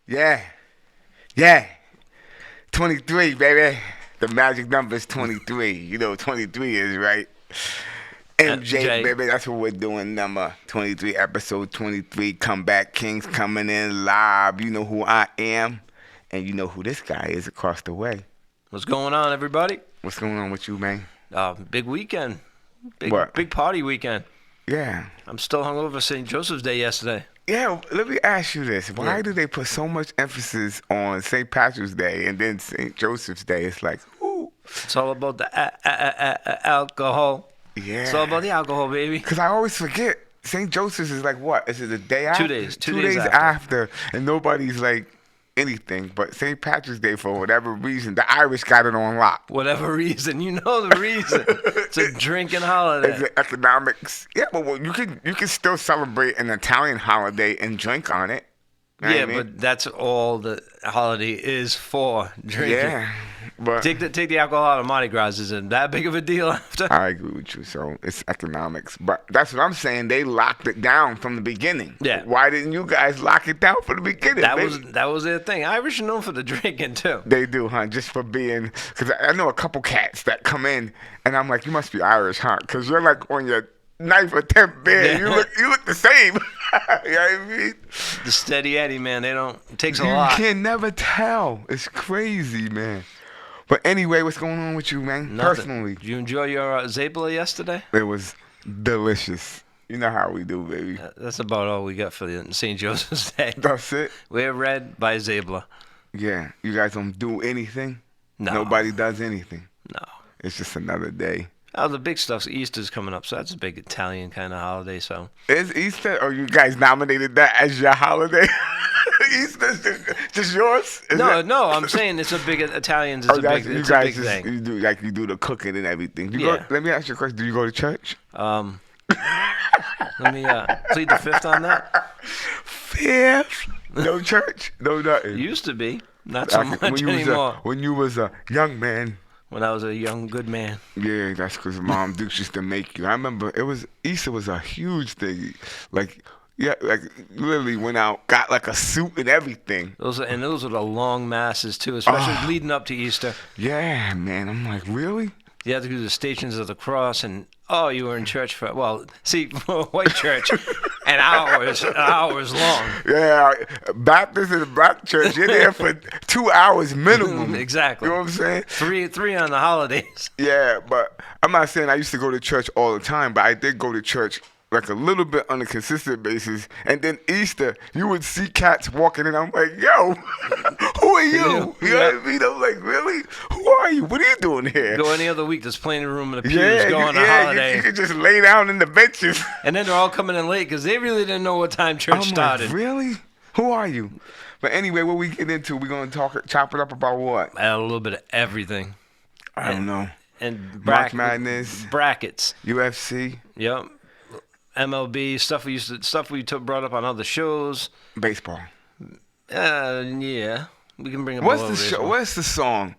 Yeah. Yeah. 23, baby. The magic number is 23. You know what 23 is, right? MJ, Jay. baby, that's what we're doing. Number 23, episode 23. Comeback Kings coming in live. You know who I am, and you know who this guy is across the way. What's going on, everybody? What's going on with you, man? Big weekend. What? Big party weekend. Yeah. I'm still hungover St. Joseph's Day yesterday. Yeah, let me ask you this. Why Yeah. do they put so much emphasis on St. Patrick's Day and then St. Joseph's Day? It's like, ooh. It's all about the alcohol. Yeah. It's all about the alcohol, baby. Because I always forget. St. Joseph's is like what? Is it the day after? 2 days. 2 days days after. And nobody's like anything. But St. Patrick's Day, for whatever reason, the Irish got it on lock. Whatever reason. You know the reason. It's a drinking holiday. It's the economics. Yeah, but well, you can still celebrate an Italian holiday and drink on it. You know Yeah, what I mean? but that's all the holiday is for, drinking. Yeah. But Take the alcohol out of Mardi Gras. Isn't that big of a deal after? I agree with you. So it's economics. But that's what I'm saying. They locked it down from the beginning. Yeah. Why didn't you guys lock it down from the beginning? That was their thing. Irish are known for the drinking, too. They do, huh? Just for being, because I know a couple cats that come in, and I'm like, you must be Irish, huh? Because you're like on your 9th or 10th beer. Yeah. You look the same. You know what I mean? The steady Eddie, man. It takes a You lot. can never tell. It's crazy, man. But anyway, what's going on with you, man? Nothing. Personally, Did you enjoy your Zabla yesterday? it was delicious. You know how we do, baby. That's about all we got for the St. Joseph's Day. That's it. We're read by Zabla. Yeah, you guys don't do anything. No. Nobody does anything. No. It's just another day. Oh, the big stuff's Easter's coming up, so that's a big Italian kind of holiday. So Is Easter, or you guys nominated that as your holiday? Easter's just yours? Is that- no, I'm saying it's a big Italians. It's Oh, a that's- big, you it's a guys big just, thing. you do the cooking and everything. Yeah. Let me ask you a question. Do you go to church? Let me plead the fifth on that. Fifth? No church? No nothing. Used to be, not so much anymore. When you was a young man. When I was a young good man. Yeah, that's because Mom Dukes used to make you. I remember Easter was a huge thing. Like literally went out, got like a suit and everything. Those were the long masses too, especially leading up to Easter. Yeah, man. I'm like, really? You had to do the Stations of the Cross, and you were in church for for white church, an hours long. Yeah, Baptist in the black church, you're there for 2 hours minimum. Exactly. You know what I'm saying? Three on the holidays. Yeah, but I'm not saying I used to go to church all the time, but I did go to church like a little bit on a consistent basis. And then Easter, you would see cats walking in. I'm like, yo, who are you? You know what I mean? I'm like, really? Who are you? What are you doing here? Go any other week, there's plenty of room in the pews. Go on a holiday. You can just lay down in the benches. And then they're all coming in late because they really didn't know what time church started. Like, really? Who are you? But anyway, what we get into, we're going to chop it up about what? A little bit of everything. I don't know. And March Madness. brackets. UFC. Yep. MLB stuff we brought up on other shows. Baseball. Yeah, we can bring up. What's the show? What's the song?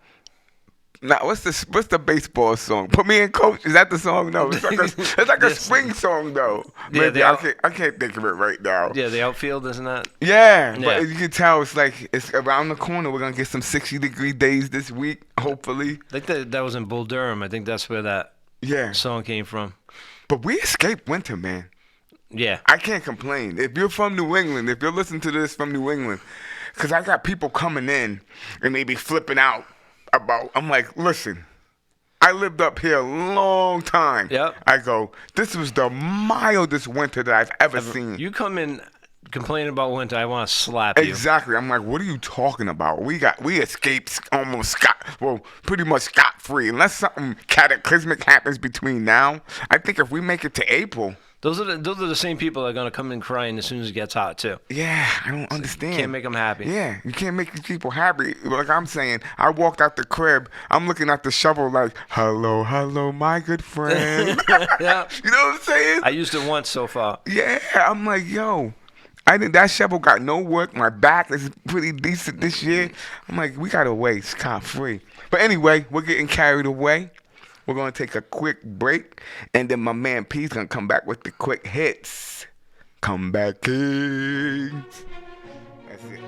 What's the baseball song? Put Me in Coach. Is that the song? No, it's like a spring song though. Yeah, Maybe I can't think of it right now. Yeah, the outfield, isn't that? Yeah, Yeah. but you can tell it's around the corner. We're gonna get some 60-degree days this week, hopefully. I think that was in Bull Durham. I think that's where that song came from. But we escaped winter, man. Yeah. I can't complain. If you're from New England, if you're listening to this from New England, because I got people coming in and they be flipping out about, I'm like, listen, I lived up here a long time. Yep. I go, this was the mildest winter that I've ever seen. You come in complaining about winter, I want to slap you. Exactly. I'm like, what are you talking about? We escaped almost pretty much scot-free. Unless something cataclysmic happens between now. I think if we make it to April. Those are the same people that are going to come in crying as soon as it gets hot, too. Yeah, I don't understand. Can't make them happy. Yeah, you can't make these people happy. Like I'm saying, I walked out the crib, I'm looking at the shovel like, hello, my good friend. Yeah. You know what I'm saying? I used it once so far. Yeah, I'm like, yo, that shovel got no work. My back is pretty decent this year. I'm like, we got away scot-free. But anyway, we're getting carried away. We're going to take a quick break, and then my man P's going to come back with the quick hits. Come back, Kings. That's it.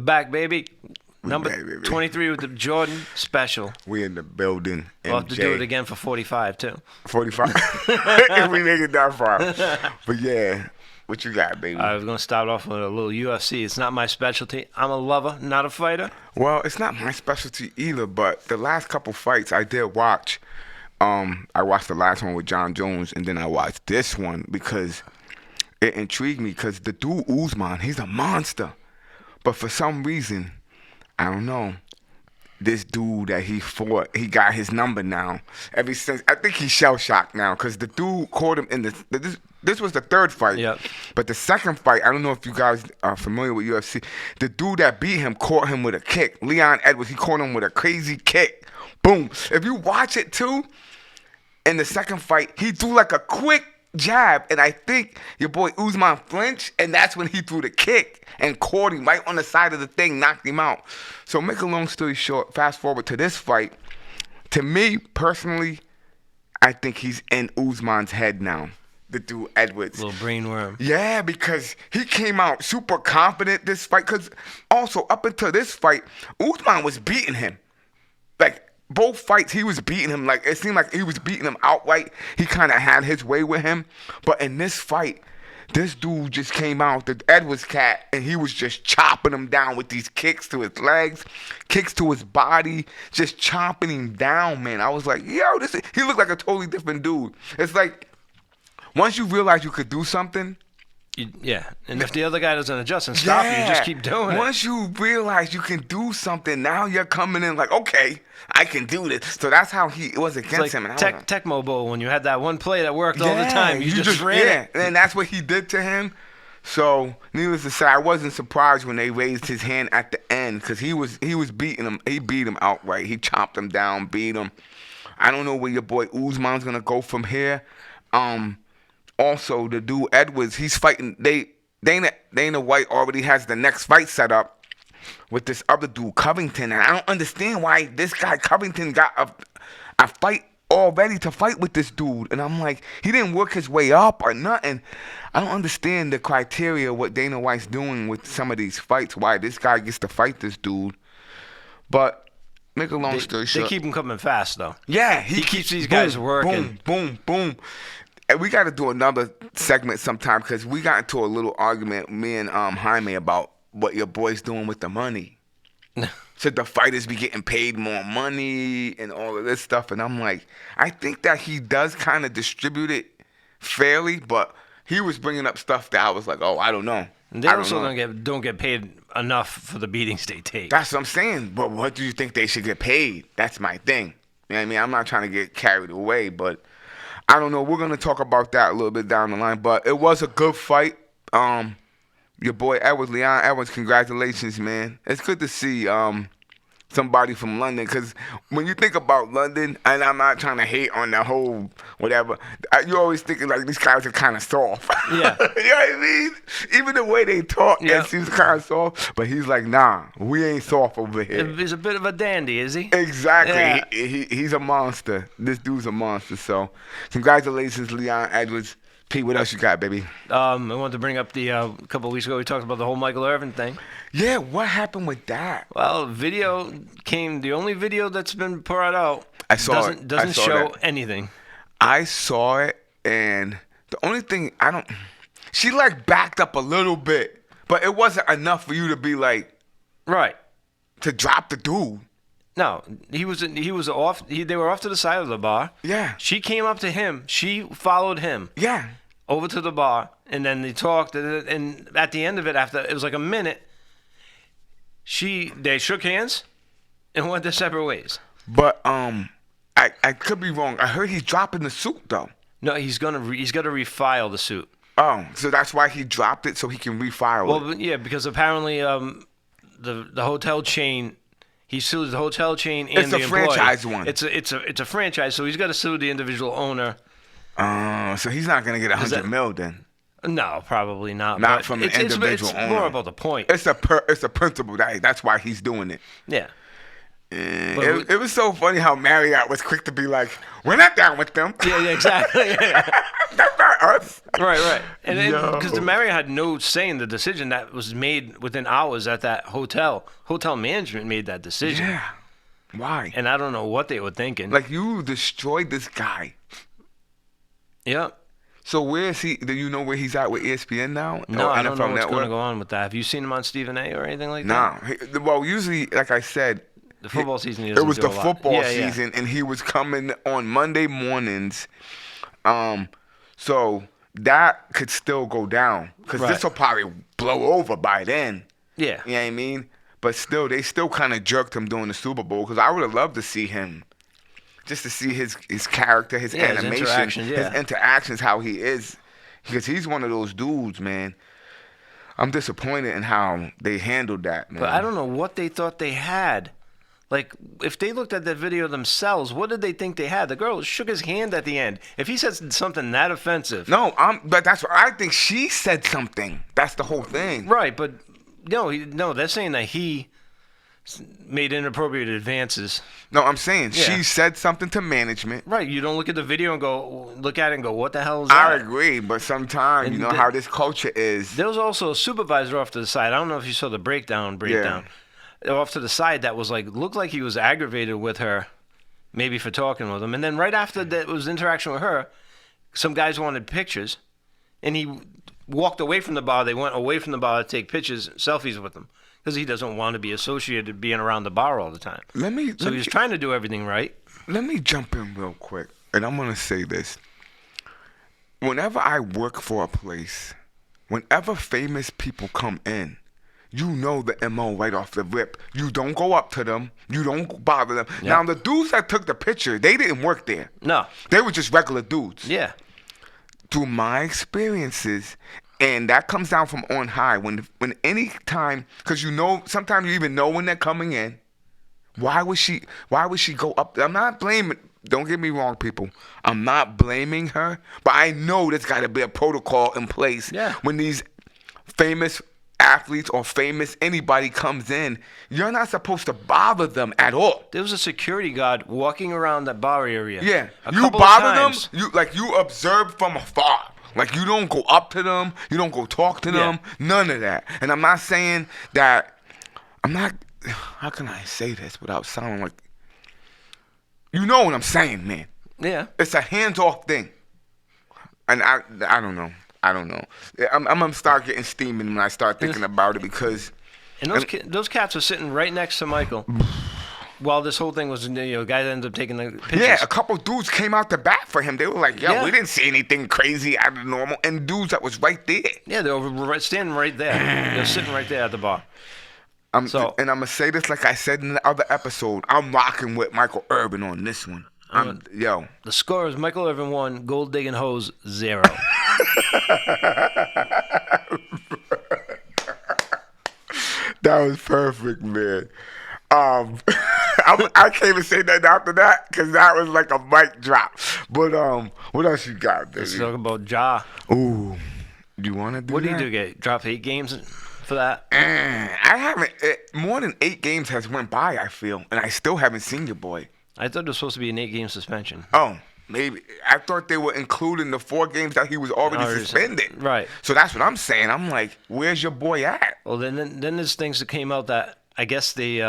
back, baby. Number back, baby. 23 with the Jordan special. We in the building. We'll have to MJ. do it again for 45 too. 45. If we make it that far. But yeah, what you got, baby? I was gonna start off with a little UFC. It's not my specialty. I'm a lover, not a fighter. Well, it's not my specialty either, but the last couple fights I did watch. I watched the last one with John Jones, and then I watched this one because it intrigued me. Because the dude Usman, he's a monster, but for some reason, I don't know. This dude that he fought, he got his number now. Ever since, I think he's shell shocked now because the dude caught him in this was the third fight. Yep. But the second fight, I don't know if you guys are familiar with UFC. The dude that beat him caught him with a kick. Leon Edwards, he caught him with a crazy kick. Boom. If you watch it too, in the second fight, he threw like a quick jab, and I think your boy Usman flinched, and that's when he threw the kick and caught him right on the side of the thing, knocked him out. So make a long story short, fast forward to this fight. To me, personally, I think he's in Usman's head now, the dude Edwards. Little brainworm. Yeah, because he came out super confident this fight. Because also, up until this fight, Usman was beating him. Like, both fights, he was beating him. Like, it seemed like he was beating him outright. He kind of had his way with him. But in this fight, this dude just came out, the Edwards cat, and he was just chopping him down with these kicks to his legs, kicks to his body, just chopping him down, man. I was like, yo, he looked like a totally different dude. It's like, once you realize you could do something, Yeah, and if the other guy doesn't adjust and stop you, just keep doing it. Once you realize you can do something, now you're coming in like, okay, I can do this. So that's how it was against It's him. like And I was like, Tecmo Bowl when you had that one play that worked all the time. You just ran it. and that's what he did to him. So needless to say, I wasn't surprised when they raised his hand at the end because he was beating him. He beat him outright. He chopped him down, beat him. I don't know where your boy Usman's gonna go from here. Also, the dude Edwards, he's fighting. Dana White already has the next fight set up with this other dude Covington, and I don't understand why this guy Covington got a fight already to fight with this dude, and I'm like, he didn't work his way up or nothing. I don't understand the criteria what Dana White's doing with some of these fights. Why this guy gets to fight this dude, but make a long story short, They keep him coming fast though. yeah, He keeps these guys working. Boom, boom, boom. And we got to do another segment sometime because we got into a little argument, me and Jaime, about what your boy's doing with the money. Should the fighters be getting paid more money and all of this stuff? And I'm like, I think that he does kind of distribute it fairly, but he was bringing up stuff that I was like, oh, I don't know. And they also don't get paid enough for the beatings they take. That's what I'm saying. But what do you think they should get paid? That's my thing. You know what I mean? I'm not trying to get carried away, but I don't know. We're going to talk about that a little bit down the line. But it was a good fight. Your boy Edwards, Leon Edwards, congratulations, man. It's good to see somebody from London. Because when you think about London, and I'm not trying to hate on the whole whatever, you're always thinking like these guys are kind of soft. Yeah. You know what I mean? Even the way they talk, Yeah. it seems kind of soft. But he's like, nah, we ain't soft over here. He's a bit of a dandy, is he? Exactly. Yeah. He's a monster. This dude's a monster. So, congratulations, Leon Edwards. Pete, what else you got, baby? I wanted to bring up the a couple of weeks ago we talked about the whole Michael Irvin thing. Yeah, what happened with that? Well, video came. The only video that's been brought out I saw doesn't it. I saw show that. anything. I saw it, and the only thing she like backed up a little bit, but it wasn't enough for you to be like, Right. to drop the dude. No, he was off. They were off to the side of the bar. Yeah. She came up to him. She followed him Yeah. over to the bar, and then they talked. And at the end of it, after it was like a minute, they shook hands and went their separate ways. But I could be wrong. I heard he's dropping the suit though. No, he's gonna refile the suit. Oh, so that's why he dropped it so he can refile it. Well, yeah, because apparently the hotel chain. He sued the hotel chain and It's the a employee. franchise one. It's a franchise, so he's got to sue the individual owner. So he's not gonna get $100 million then. No, probably not. Not but from an it's individual it's owner. more about the point. It's a principle. That's why he's doing it. Yeah. It was so funny how Marriott was quick to be like, "We're not down with them." Yeah, exactly. Yeah. That's not us. Right. And because Yo. the Marriott had no say in the decision that was made within hours at that hotel. Hotel management made that decision. Yeah. Why? And I don't know what they were thinking. Like, you destroyed this guy. Yeah. So where is he? Do you know where he's at with ESPN now? No, Or I don't know what's Network? going to go on with that. Have you seen him on Stephen A. or anything like that? No. Well, usually, like I said, The football season. He it doesn't was do the a lot. football Yeah. season, and he was coming on Monday mornings. So that could still go down because Right. this will probably blow over by then. Yeah. You know what I mean? But still, they still kind of jerked him during the Super Bowl because I would have loved to see him, just to see his character, his Yeah, his animation, interactions, yeah. his interactions, how he is, because he's one of those dudes, man. I'm disappointed in how they handled that, man. But I don't know what they thought they had. Like, if they looked at that video themselves, what did they think they had? The girl shook his hand at the end. If he said something that offensive. No, but that's what I think. She said something. That's the whole thing. Right, but no, they're saying that he made inappropriate advances. No, I'm saying Yeah. she said something to management. Right, you don't look at the video and look at it and go, what the hell is that? I agree, but sometimes you know how this culture is. There was also a supervisor off to the side. I don't know if you saw the breakdown. Off to the side that was like, looked like he was aggravated with her, maybe for talking with him. And then right after that was interaction with her, some guys wanted pictures, and he walked away from the bar. They went away from the bar to take pictures, selfies with them, because he doesn't want to be associated being around the bar all the time. So he was trying to do everything right. Let me jump in real quick, and I'm gonna say this. Whenever I work for a place, whenever famous people come in, you know the MO right off the rip. You don't go up to them. You don't bother them. Yeah. Now, the dudes that took the picture, they didn't work there. No. They were just regular dudes. Yeah. Through my experiences, and that comes down from on high, when any time, because you know, sometimes you even know when they're coming in. Why would she go up? I'm not blaming, don't get me wrong, people. I'm not blaming her, but I know there's got to be a protocol in place. Yeah. When these famous athletes or famous anybody comes in, you're not supposed to bother them at all. There was a security guard walking around that bar area. Yeah, A you couple of bother them. times. You observe from afar. Like, you don't go up to them. You don't go talk to them. None of that. And I'm not saying that. I'm not. How can I say this without sounding like? You know what I'm saying, man. Yeah. It's a hands-off thing. And I don't know. I'm gonna start getting steaming when I start thinking about it because. And those cats were sitting right next to Michael while this whole thing was, guys ended up taking the pictures. Yeah, a couple dudes came out to bat for him. They were like, yo, Yeah. we didn't see anything crazy out of the normal. And dudes that was right there. Yeah, they were standing right there. They were sitting right there at the bar. And I'm going to say this like I said in the other episode. I'm rocking with Michael Irvin on this one. Yo. The score is Michael Irvin 1, Gold Digging Hose 0. That was perfect, man. I can't even say nothing after that because that was like a mic drop. But what else you got, baby? Let's talk about Ja. Ooh, you want to do What that? did you do? Get dropped 8 games for that? I haven't. More than 8 games has went by, I feel, and I still haven't seen your boy. I thought it was supposed to be an 8-game suspension. Oh, maybe. I thought they were including the 4 games that he was already suspended. Right. So that's what I'm saying. I'm like, where's your boy at? Well, then there's things that came out that I guess the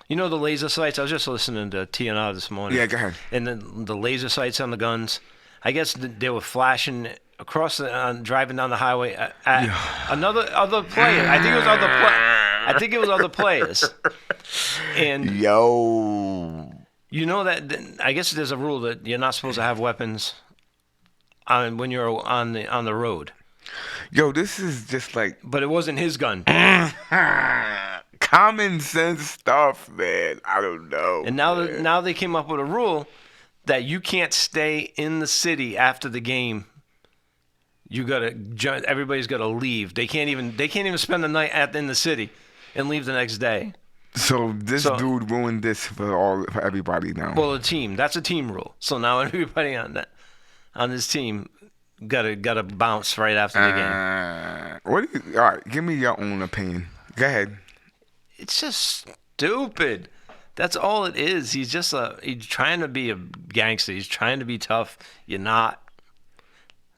the laser sights. I was just listening to TNR this morning. Yeah, go ahead. And then the laser sights on the guns. I guess they were flashing across driving down the highway at other player. I think it was other players. And Yo. you know that I guess there's a rule that you're not supposed to have weapons when you're on the road. Yo, this is just like But it wasn't his gun. common sense stuff, man. I don't know. And now they came up with a rule that you can't stay in the city after the game. Everybody's got to leave. They can't even spend the night in the city and leave the next day. So this dude ruined this for everybody now. Well, the team. That's a team rule. So now everybody on this team gotta bounce right after the game. All right, give me your own opinion. Go ahead. It's just stupid. That's all it is. He's trying to be a gangster. He's trying to be tough. You're not.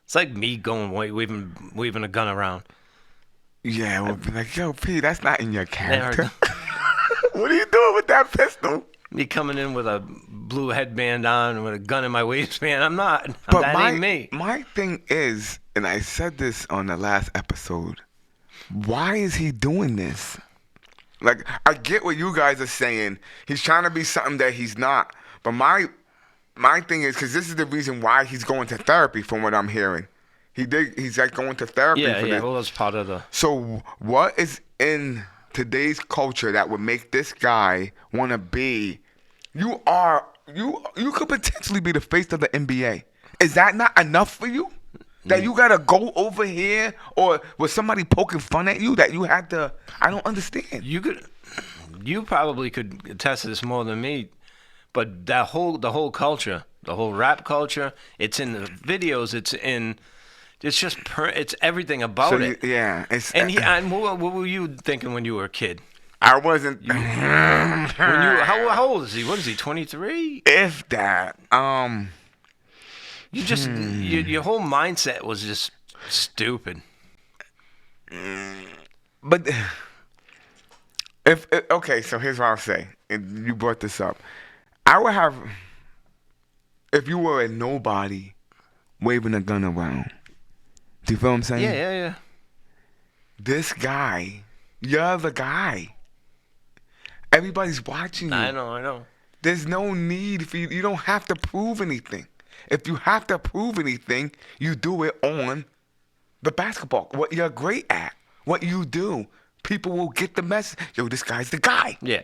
It's like me going waving a gun around. Yeah, we'll be like, yo, P, that's not in your character. Never- What are you doing with that pistol? Me coming in with a blue headband on and with a gun in my waistband. I'm not. But That ain't me. my thing is, and I said this on the last episode, why is he doing this? Like, I get what you guys are saying. He's trying to be something that he's not. But my thing is, because this is the reason why he's going to therapy, from what I'm hearing. He's like going to therapy Yeah, for yeah. this. Well, that's part of the. So what is in today's culture that would make this guy want to be? You could potentially be the face of the NBA. Is that not enough for you? That you gotta go over here, or was somebody poking fun at you that you had to? I don't understand. You probably could attest to this more than me, but the whole culture, the whole rap culture, it's in the videos, it's everything about it. Yeah, And what were you thinking when you were a kid? I wasn't. How old is he? What is he? 23? If that. You just your whole mindset was just stupid. But okay, so here's what I'll say. And you brought this up. I would have, if you were a nobody waving a gun around. Do you feel what I'm saying? Yeah. This guy, you're the guy. Everybody's watching you. I know. There's no need for you. You don't have to prove anything. If you have to prove anything, you do it on the basketball. What you're great at. What you do. People will get the message. Yo, this guy's the guy. Yeah.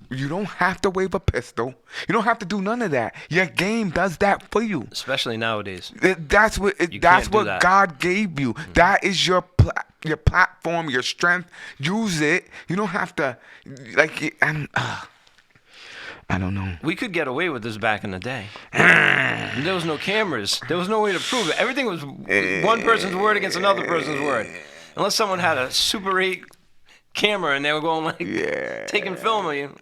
You don't have to wave a pistol. You don't have to do none of that. Your game does that for you. Especially nowadays. That's what that. God gave you. Mm-hmm. That is your platform, your strength. Use it. You don't have to I don't know. We could get away with this back in the day. There was no cameras. There was no way to prove it. Everything was one person's word against another person's word. Unless someone had a Super 8 camera and they were going taking film of you.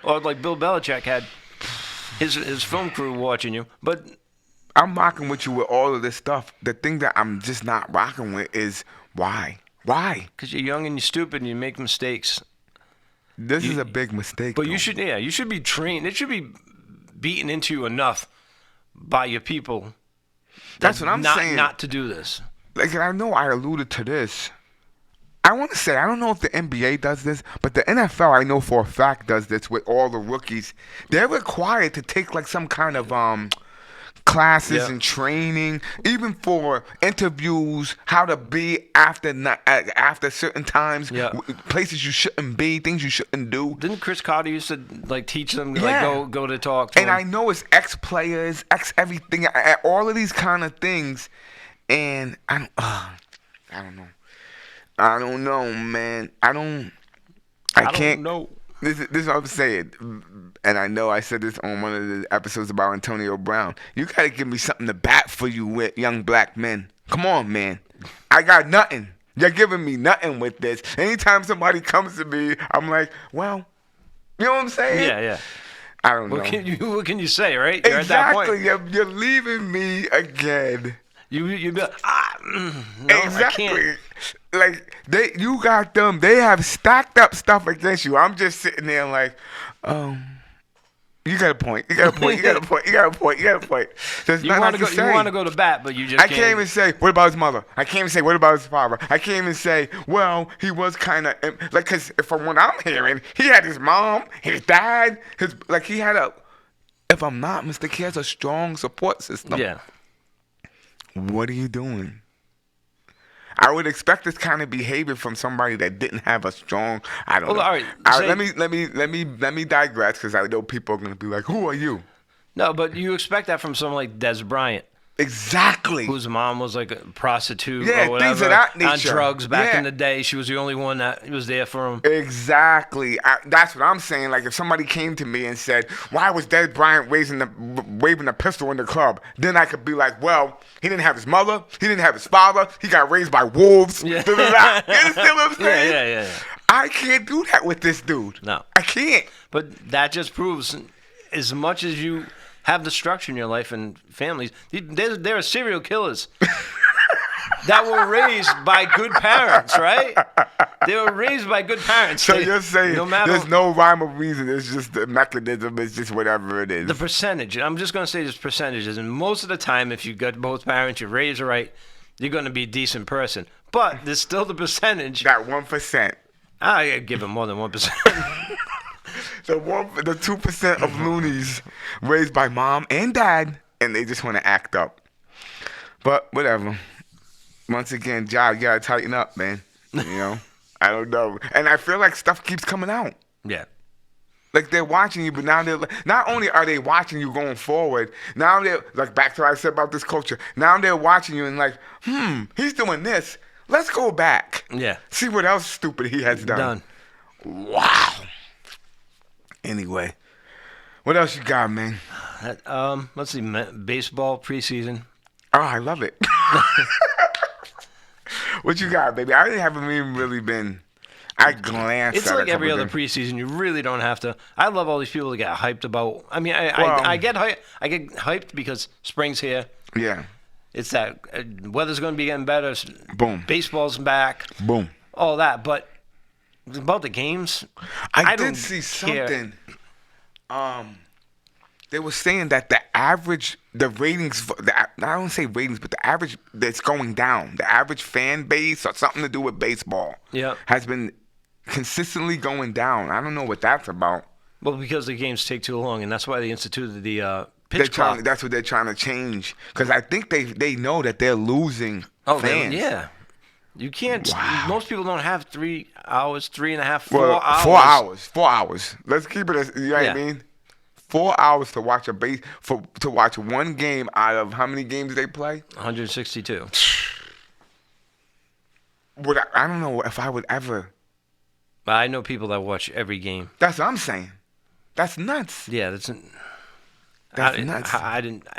Or like Bill Belichick had his film crew watching you. But I'm rocking with you with all of this stuff. The thing that I'm just not rocking with is why? Why? Because you're young and you're stupid and you make mistakes. This is a big mistake. But though. you should be trained. It should be beaten into you enough by your people. That's what I'm saying. Not to do this. Like, I know I alluded to this. I want to say, I don't know if the NBA does this, but the NFL, I know for a fact, does this with all the rookies. They're required to take like some kind of classes and training, even for interviews, how to be after certain times, places you shouldn't be, things you shouldn't do. Didn't Chris Carter used to like teach them go to talk to and them? I know it's ex-players, ex-everything, all of these kind of things, and I don't know. I don't know, man. I can't know. This is what I'm saying. And I know I said this on one of the episodes about Antonio Brown. You got to give me something to bat for you with, young black men. Come on, man. I got nothing. You're giving me nothing with this. Anytime somebody comes to me, I'm like, well, you know what I'm saying? Yeah. I don't know. What can you say, right? You're exactly. At that point. You're leaving me again. You be like, no, exactly. I can't. Like you got them. They have stacked up stuff against you. I'm just sitting there like, you got a point. You got a point. There's You nothing want I can say. You want to go to bat, but you just I can't even say, what about his mother? I can't even say, what about his father? I can't even say, well, he was kind of, like, because from what I'm hearing, he had his mom, his dad, he had if I'm not mistaken, he has a strong support system. Yeah. What are you doing? I would expect this kind of behavior from somebody that didn't have a strong. I don't know. All right. Let me digress because I know people are gonna be like, "Who are you?" No, but you expect that from someone like Des Bryant. Exactly. Whose mom was like a prostitute or whatever. Things of that nature. On drugs back in the day. She was the only one that was there for him. Exactly. That's what I'm saying. Like if somebody came to me and said, why was Des Bryant waving a pistol in the club? Then I could be like, well, he didn't have his mother. He didn't have his father. He got raised by wolves. Yeah. You understand what I'm saying? Yeah. I can't do that with this dude. No. I can't. But that just proves, as much as you have the structure in your life and families, there are serial killers that were raised by good parents, right? They were raised by good parents. So you're saying there's no rhyme or reason. It's just the mechanism. It's just whatever it is. The percentage. I'm just going to say there's percentages. And most of the time, if you got both parents, you're raised right, you're going to be a decent person. But there's still the percentage. That 1%. I give it more than 1%. The 2% of loonies raised by mom and dad, and they just want to act up. But whatever. Once again, Job, you gotta tighten up, man. You know, I don't know, and I feel like stuff keeps coming out. Yeah. Like they're watching you, but now they're not only are they watching you going forward. Now they're like back to what I said about this culture. Now they're watching you and like, he's doing this. Let's go back. Yeah. See what else stupid he has done. Wow. Anyway, what else you got, man? Let's see, baseball preseason. Oh, I love it. What you got, baby? I haven't even really been. I glanced. It's at like a every couple other things. preseason. You really don't have to. I love all these people that get hyped about. I mean, I get hyped. I get hyped because spring's here. Yeah. It's that weather's going to be getting better. Boom. Baseball's back. Boom. All that, but about the games, I don't did see care. something. They were saying that the ratings, I don't say ratings, but the average that's going down, the average fan base or something to do with baseball, has been consistently going down. I don't know what that's about. Well, because the games take too long, and that's why they instituted the pitch clock. That's what they're trying to change, because I think they know that they're losing fans. Yeah. You can't. Wow. Most people don't have 3 hours, 3.5, 4 Well, hours. 4 hours. 4 hours. Let's keep it as, you know what Yeah. I mean? 4 hours to watch to watch one game out of how many games they play? 162. I don't know if I would ever. But I know people that watch every game. That's what I'm saying. That's nuts. Yeah, that's Nuts.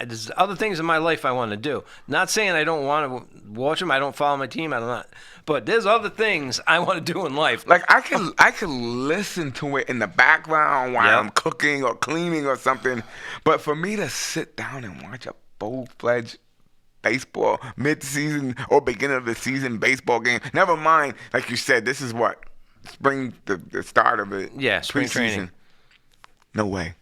There's other things in my life I want to do. Not saying I don't want to watch them. I don't follow my team. I don't know. But there's other things I want to do in life. Like I can listen to it in the background while I'm cooking or cleaning or something. But for me to sit down and watch a full-fledged baseball mid-season or beginning of the season baseball game, never mind. Like you said, this is what spring, the start of it. Yeah, spring training. No way.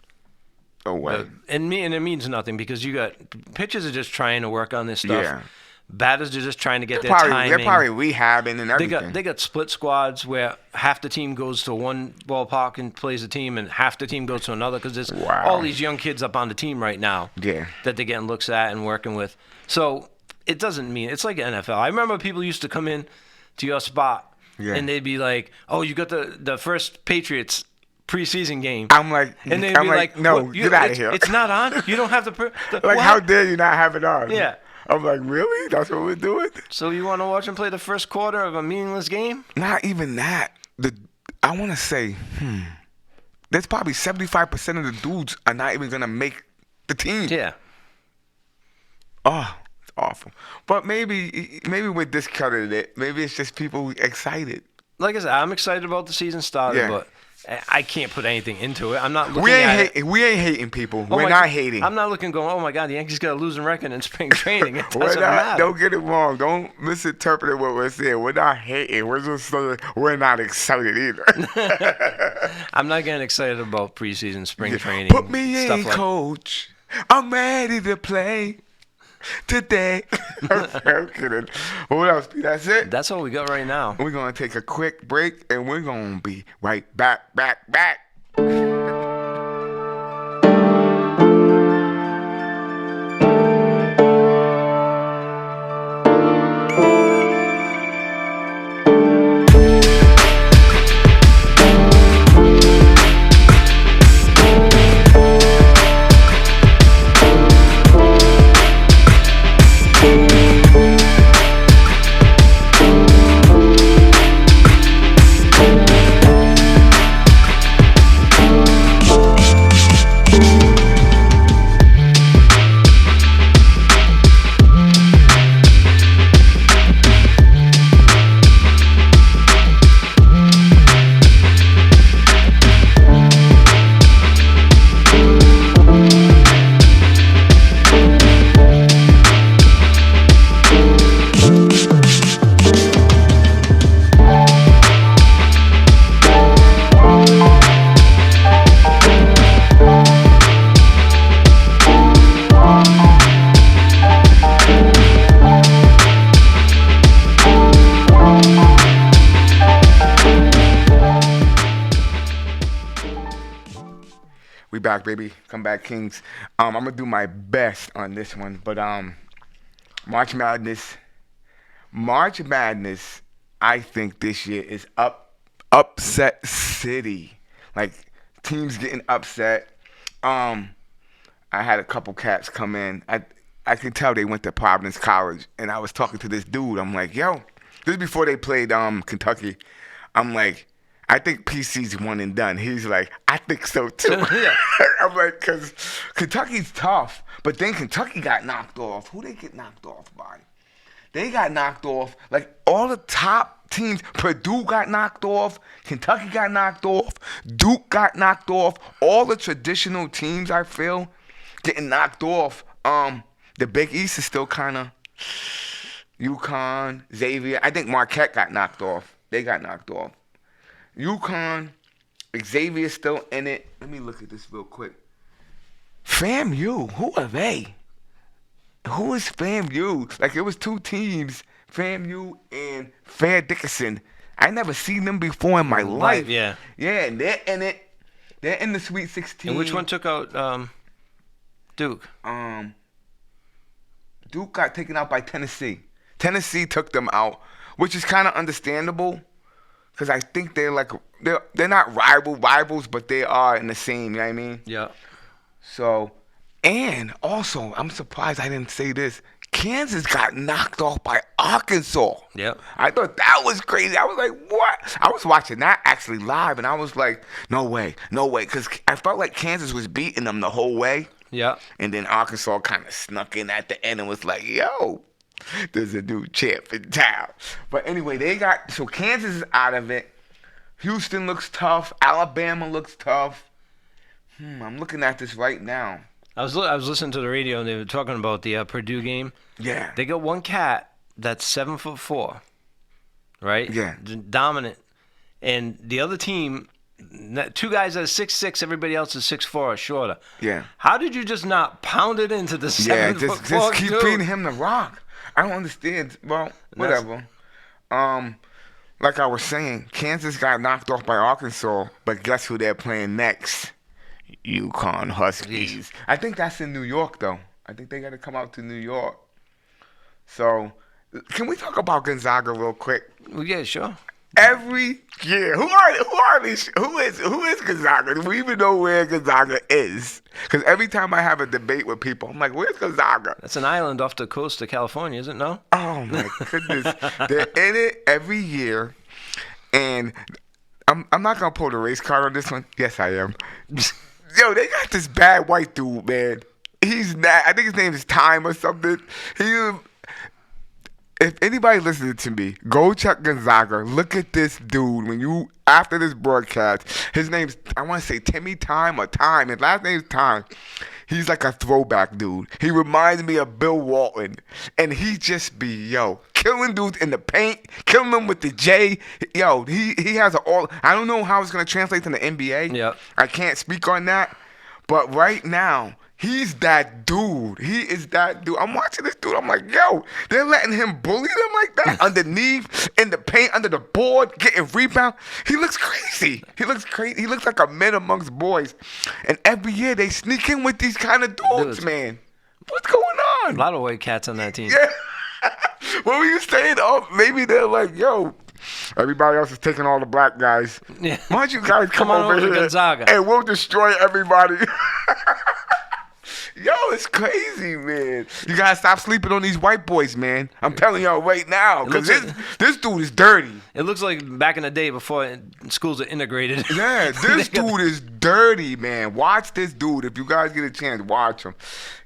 No way. And it means nothing because you got pitchers are just trying to work on this stuff. Yeah. Batters are just trying to get their timing. They're probably rehabbing and everything. They got split squads where half the team goes to one ballpark and plays a team, and half the team goes to another because there's all these young kids up on the team right now. Yeah. That they're getting looks at and working with. So it doesn't mean it's like NFL. I remember people used to come in to your spot and they'd be like, "Oh, you got the first Patriots preseason game." I'm like, and they'd be like, "No, get out of here! It's not on. You don't have the like, how dare you not have it on?" Yeah. I'm like, really? That's what we're doing? So you want to watch them play the first quarter of a meaningless game? Not even that. I want to say, there's probably 75% of the dudes are not even gonna make the team. Yeah. Oh, it's awful. But maybe we discounted it. Maybe it's just people excited. Like I said, I'm excited about the season starting, but I can't put anything into it. I'm not looking We ain't hating people. We're not hating. I'm not looking going, oh my God, the Yankees got a losing record in spring training. It doesn't not, matter. don't get it wrong. Don't misinterpret what we're saying. We're not hating. We're just saying we're not excited either. I'm not getting excited about preseason spring training. Put me in, coach. I'm ready to play today. I'm kidding. But what else, Pete? That's it? That's all we got right now. We're going to take a quick break, and we're going to be right back. We back, baby. Come back, Kings. I'm gonna do my best on this one, but March Madness. March Madness. I think this year is upset city. Like teams getting upset. I had a couple cats come in. I could tell they went to Providence College, and I was talking to this dude. I'm like, yo, this is before they played Kentucky. I'm like, I think PC's one and done. He's like, I think so too. Yeah. I'm like, because Kentucky's tough, but then Kentucky got knocked off. Who they get knocked off by? They got knocked off. Like all the top teams, Purdue got knocked off, Kentucky got knocked off, Duke got knocked off. All the traditional teams, I feel, getting knocked off. The Big East is still kind of UConn, Xavier. I think Marquette got knocked off. They got knocked off. UConn, Xavier's still in it. Let me look at this real quick. FAMU, who are they? Who is FAMU? Like, it was two teams, FAMU and Fair Dickinson. I never seen them before in my life. Yeah. Yeah, and they're in it. They're in the Sweet 16. And which one took out Duke? Duke got taken out by Tennessee. Tennessee took them out, which is kind of understandable. Because I think they're not rivals, but they are in the same, you know what I mean? Yeah. So, and also, I'm surprised I didn't say this. Kansas got knocked off by Arkansas. Yep. I thought that was crazy. I was like, what? I was watching that actually live, and I was like, no way. Because I felt like Kansas was beating them the whole way. Yeah. And then Arkansas kind of snuck in at the end and was like, yo, there's a new champ in town. But anyway, so Kansas is out of it. Houston looks tough. Alabama looks tough. I'm looking at this right now. I was listening to the radio and they were talking about the Purdue game. Yeah. They got one cat that's 7'4", right? Yeah. Dominant, and the other team, two guys that are 6'6", everybody else is 6'4" or shorter. Yeah. How did you just not pound it into the 7'4"? Just keep feeding him the rock. I don't understand. Well, whatever. Like I was saying, Kansas got knocked off by Arkansas, but guess who they're playing next? UConn Huskies. I think that's in New York, though. I think they got to come out to New York. So, can we talk about Gonzaga real quick? Yeah, sure. Every year, who are these? Who is Gonzaga? Do we even know where Gonzaga is? Because every time I have a debate with people, I'm like, "Where's Gonzaga?" That's an island off the coast of California, isn't it? No. Oh my goodness, they're in it every year, and I'm not gonna pull the race card on this one. Yes, I am. Yo, they got this bad white dude, man. He's not. I think his name is Time or something. If anybody listening to me, go check Gonzaga. Look at this dude. After this broadcast, his name's, I want to say Timmy Time or Time. His last name's Time. He's like a throwback dude. He reminds me of Bill Walton. And he just be, killing dudes in the paint, killing them with the J. Yo, he has I don't know how it's going to translate to the NBA. Yeah. I can't speak on that. But right now, he's that dude. He is that dude. I'm watching this dude. I'm like, yo, they're letting him bully them like that underneath, in the paint, under the board, getting rebound. He looks crazy. He looks crazy. He looks like a man amongst boys. And every year they sneak in with these kind of dudes, man. What's going on? A lot of white cats on that team. Yeah. What were you saying? Oh, maybe they're like, yo, everybody else is taking all the black guys. Yeah. Why don't you guys come on over to here Gonzaga and we'll destroy everybody. Yo, it's crazy, man. You gotta stop sleeping on these white boys, man. I'm telling y'all right now, because this dude is dirty. It looks like back in the day before schools are integrated. Yeah, this dude is dirty, man. Watch this dude. If you guys get a chance, watch him.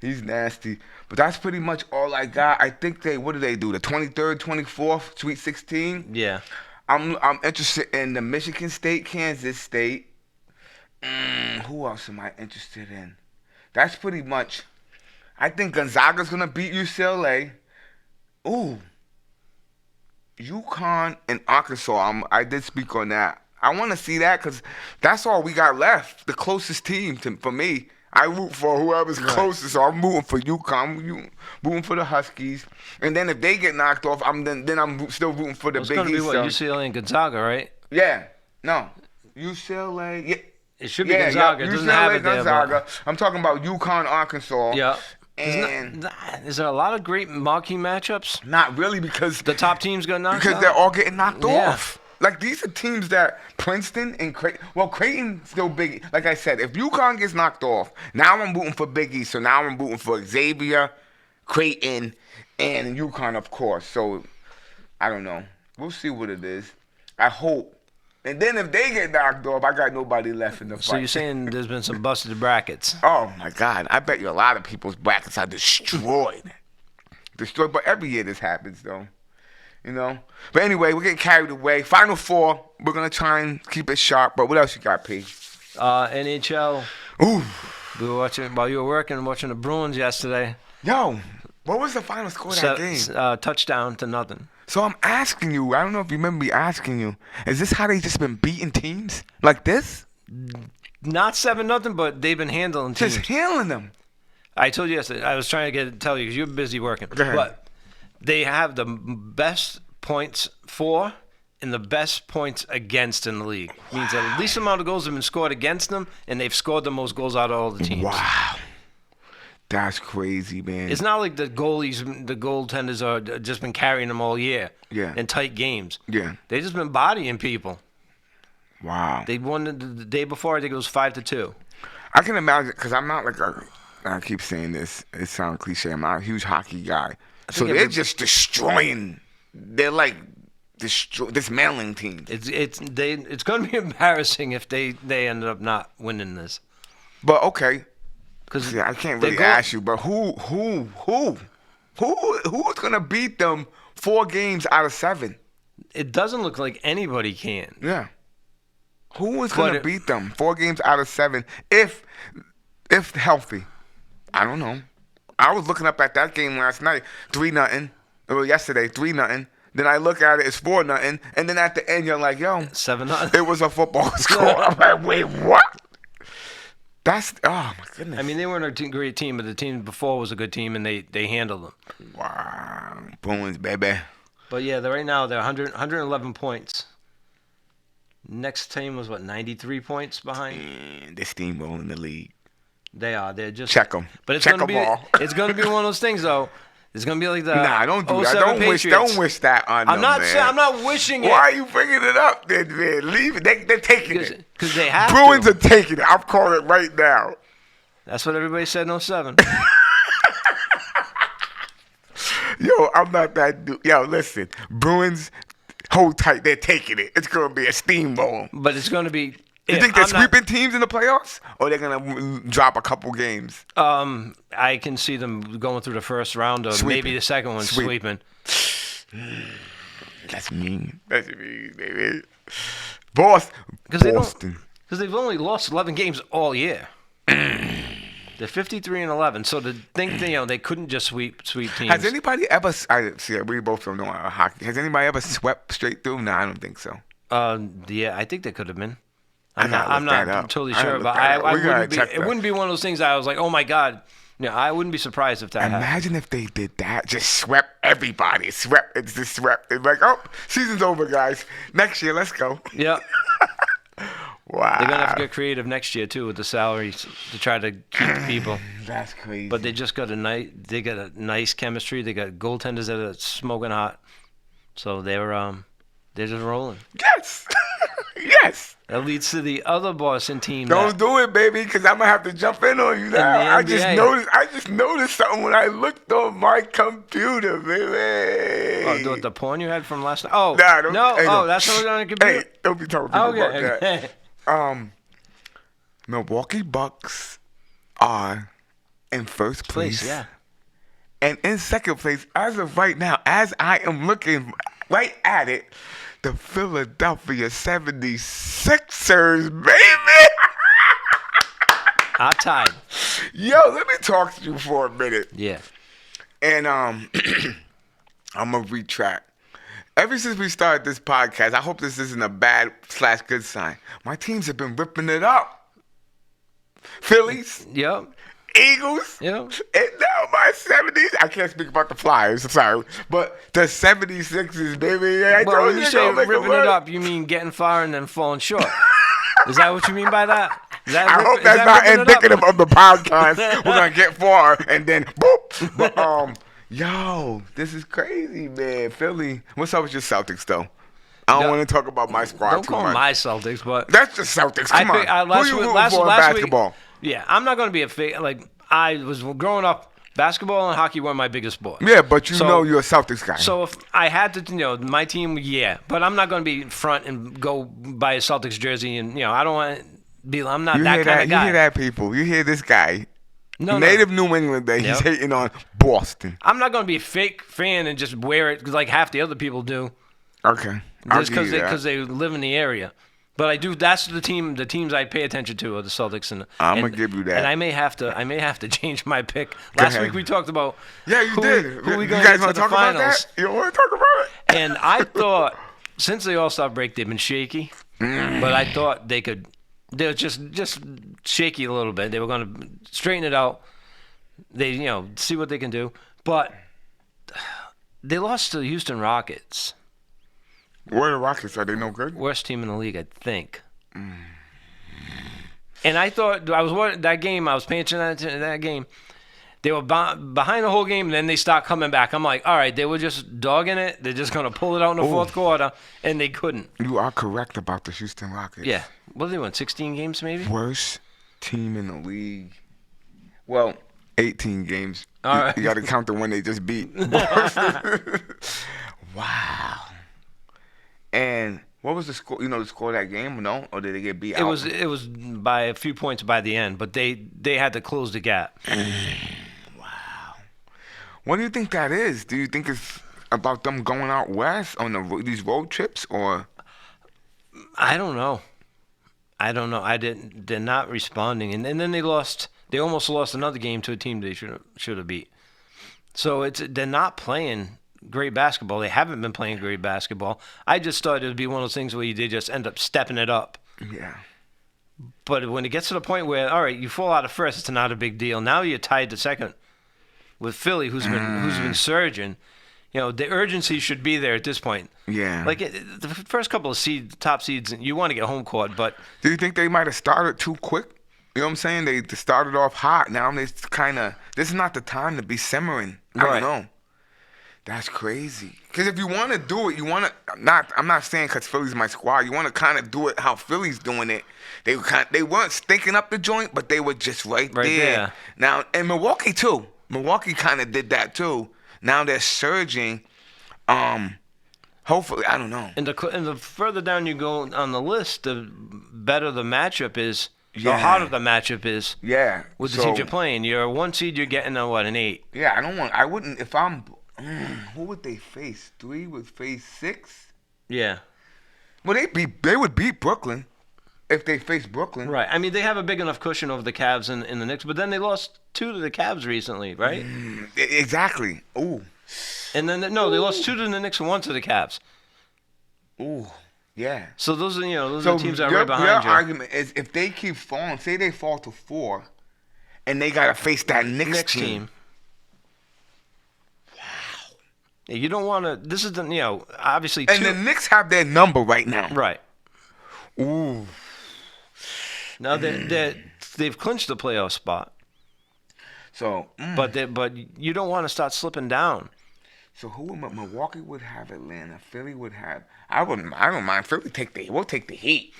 He's nasty. But that's pretty much all I got. I think what do they do? The 23rd, 24th, Sweet 16? Yeah. I'm interested in the Michigan State, Kansas State. Who else am I interested in? That's pretty much. I think Gonzaga's going to beat UCLA. Ooh. UConn and Arkansas. I did speak on that. I want to see that because that's all we got left. The closest team for me. I root for whoever's closest, so I'm rooting for UConn. I'm rooting for the Huskies. And then if they get knocked off, I'm still rooting for the Big East. It's going to be UCLA and Gonzaga, right? Yeah. No. UCLA. Yeah. It should be Gonzaga. It doesn't have it there. Gonzaga. I'm talking about UConn, Arkansas. Yeah. And Is there a lot of great marquee matchups? Not really, because the top teams got knocked out? Because they're all getting knocked off. Like, these are teams that Princeton and Creighton. Well, Creighton still big. Like I said, if UConn gets knocked off, now I'm rooting for Big East. So now I'm rooting for Xavier, Creighton, and UConn, of course. So I don't know. We'll see what it is. I hope. And then if they get knocked off, I got nobody left in the fight. So you're saying there's been some busted brackets? Oh, my God. I bet you a lot of people's brackets are destroyed. But every year this happens, though. You know? But anyway, we're getting carried away. Final Four. We're going to try and keep it sharp. But what else you got, P? NHL. Ooh. We were watching, while you were working, watching the Bruins yesterday. Yo, what was the final score of that game? Touchdown to nothing. So I'm asking you, I don't know if you remember me asking you, is this how they just been beating teams? Like this? Not 7-0, but they've been handling teams. Just handling them. I told you yesterday, I was trying to tell you because you're busy working. Go ahead. But they have the best points for and the best points against in the league. Wow. Means that the least amount of goals have been scored against them, and they've scored the most goals out of all the teams. Wow. That's crazy, man. It's not like the goaltenders are just been carrying them all year. Yeah. In tight games. Yeah. They just been bodying people. Wow. They won the day before. I think it was 5-2. I can imagine, because I'm not like I keep saying this. It sounds cliche. I'm not a huge hockey guy. So they're just destroying. They're like dismantling teams. It's going to be embarrassing if they ended up not winning this. But okay. Because I can't really ask you, but who's gonna beat them 4 games out of 7? It doesn't look like anybody can. Yeah. Who is gonna beat them 4 games out of 7 if healthy? I don't know. I was looking up at that game last night, 3-0. Or yesterday, 3-0. Then I look at it, it's 4-0, and then at the end you're like, yo, 7-0. It was a football score. I'm like, wait, what? That's my goodness. I mean, they weren't a great team, but the team before was a good team, and they handled them. Wow, Bruins, baby. But yeah, right now they're 111 points. Next team was 93 points behind. Man, they're steamrolling the league. They are. They're just check them. But it's check gonna be. All. It's gonna be one of those things, though. It's gonna be like the. Nah, don't do that. Don't wish that on them, man. I'm not wishing it. Why are you bringing it up, then, man? Leave it. They're taking it. Because they have Bruins are taking it. I'm calling it right now. That's what everybody said in 07. Yo, I'm not that dude. Yo, listen. Bruins, hold tight. They're taking it. It's gonna be a steamroll. But it's gonna be. You think they're sweeping teams in the playoffs, or they're gonna drop a couple games? I can see them going through the first round, or maybe the second one sweeping. That's mean. That's mean, baby. Boston. Because they've only lost 11 games all year. They're 53-11, so to think they couldn't just sweep teams. Has anybody ever? We both don't know hockey. Has anybody ever swept straight through? No, I don't think so. Yeah, I think they could have been. I'm not totally sure, but it wouldn't be one of those things I was like, oh my God. Yeah, I wouldn't be surprised if that happened. Imagine if they did that, just swept everybody. It's just swept. It's like, oh, season's over, guys. Next year, let's go. Yeah. Wow. They're gonna have to get creative next year too with the salaries to try to keep the people. That's crazy. But they just got a nice chemistry. They got goaltenders that are smoking hot, so they're just rolling. Yes. Yes. That leads to the other Boston team. Don't do it, baby, because I'm gonna have to jump in on you now. I just noticed something when I looked on my computer, baby. Oh, the porn you had from last night? Oh, no. That's what we're on the computer. Hey, don't be talking about that. Milwaukee Bucks are in first place. Yeah. And in second place, as of right now, as I am looking right at it, the Philadelphia 76ers, baby! I'm tied. Yo, let me talk to you for a minute. Yeah. And I'm going to retract. Ever since we started this podcast, I hope this isn't a bad/good sign. My teams have been ripping it up. Phillies. Yep. Eagles. Yep. And now my 70s. I can't speak about the Flyers. I'm sorry. But the 76ers, baby. When you say ripping it up, you mean getting far and then falling short. Is that what you mean by that? I hope that's not indicative of the podcast. We're gonna get far and then boop. But yo, this is crazy, man. Philly, what's up with your Celtics though? I don't want to talk about my squad Don't too call much. My Celtics, but That's just Celtics. Come on. Who you rooting for in basketball? Yeah, I'm not going to be a fake. Like, I was growing up, basketball and hockey were my biggest sport. Yeah, but you know you're a Celtics guy. So if I had to, my team, yeah. But I'm not going to be in front and go buy a Celtics jersey. And, I don't want to be, I'm not that kind of guy. You hear that, people? You hear this guy. No, Native New Englander, he's hating on Boston. I'm not going to be a fake fan and just wear it like half the other people do. Okay. Just because they live in the area. But I do. That's the teams I pay attention to are the Celtics, and I'm gonna give you that. And I may have to change my pick. Last week we talked about. Yeah, you did. Who we you going guys to want the to talk finals? about that? You want to talk about it? And I thought since the All-Star break they've been shaky, but I thought they were just shaky a little bit. They were going to straighten it out. They see what they can do, but they lost to the Houston Rockets. Where are the Rockets? Are they no good? Worst team in the league, I think. And I thought I was watching that game. I was paying attention to that game. They were behind the whole game, and then they start coming back. I'm like, all right, they were just dogging it. They're just going to pull it out in the fourth quarter, and they couldn't. You are correct about the Houston Rockets. Yeah. What did they win, 16 games maybe? Worst team in the league. Well, 18 games. All right. You got to count the one they just beat. Wow. And what was the score? You know the score of that game, no? Or did they get beat out? It was by a few points by the end, but they had to close the gap. Wow. What do you think that is? Do you think it's about them going out west on these road trips, or? I don't know. They're not responding, and then they lost. They almost lost another game to a team they should have beat. So they're not playing great basketball. They haven't been playing great basketball. I just thought it would be one of those things where they just end up stepping it up. Yeah. But when it gets to the point where, all right, you fall out of first, it's not a big deal. Now you're tied to second with Philly, who's been surging. The urgency should be there at this point. Yeah. Like the first couple of top seeds, you want to get home court, but do you think they might have started too quick? You know what I'm saying? They started off hot. Now they this is not the time to be simmering. I don't know. That's crazy. Because if you want to do it, I'm not saying because Philly's my squad. You want to kind of do it how Philly's doing it. They weren't stinking up the joint, but they were just right there. Now, and Milwaukee too. Milwaukee kind of did that too. Now they're surging. Hopefully, I don't know. And the further down you go on the list, the better the matchup is. Yeah. The harder the matchup is. Yeah. With the teams you're playing. You're a 1 seed, you're getting an 8. Yeah, I wouldn't, if I'm, who would they face? 3 would face 6? Yeah. Well, they would beat Brooklyn if they face Brooklyn. Right. I mean, they have a big enough cushion over the Cavs and the Knicks, but then they lost 2 to the Cavs recently, right? Exactly. Ooh. And then, they lost 2 to the Knicks and 1 to the Cavs. Ooh. Yeah. So those are the teams that are right behind your you. Your argument is if they keep falling, say they fall to 4, and they gotta face that Knicks team. Wow. Yeah, you don't want to. This is obviously. And the Knicks have their number right now. Right. Ooh. Now they've clinched the playoff spot. So. But you don't want to start slipping down. So Milwaukee would have Atlanta, Philly would have. I don't mind. Philly we'll take the heat.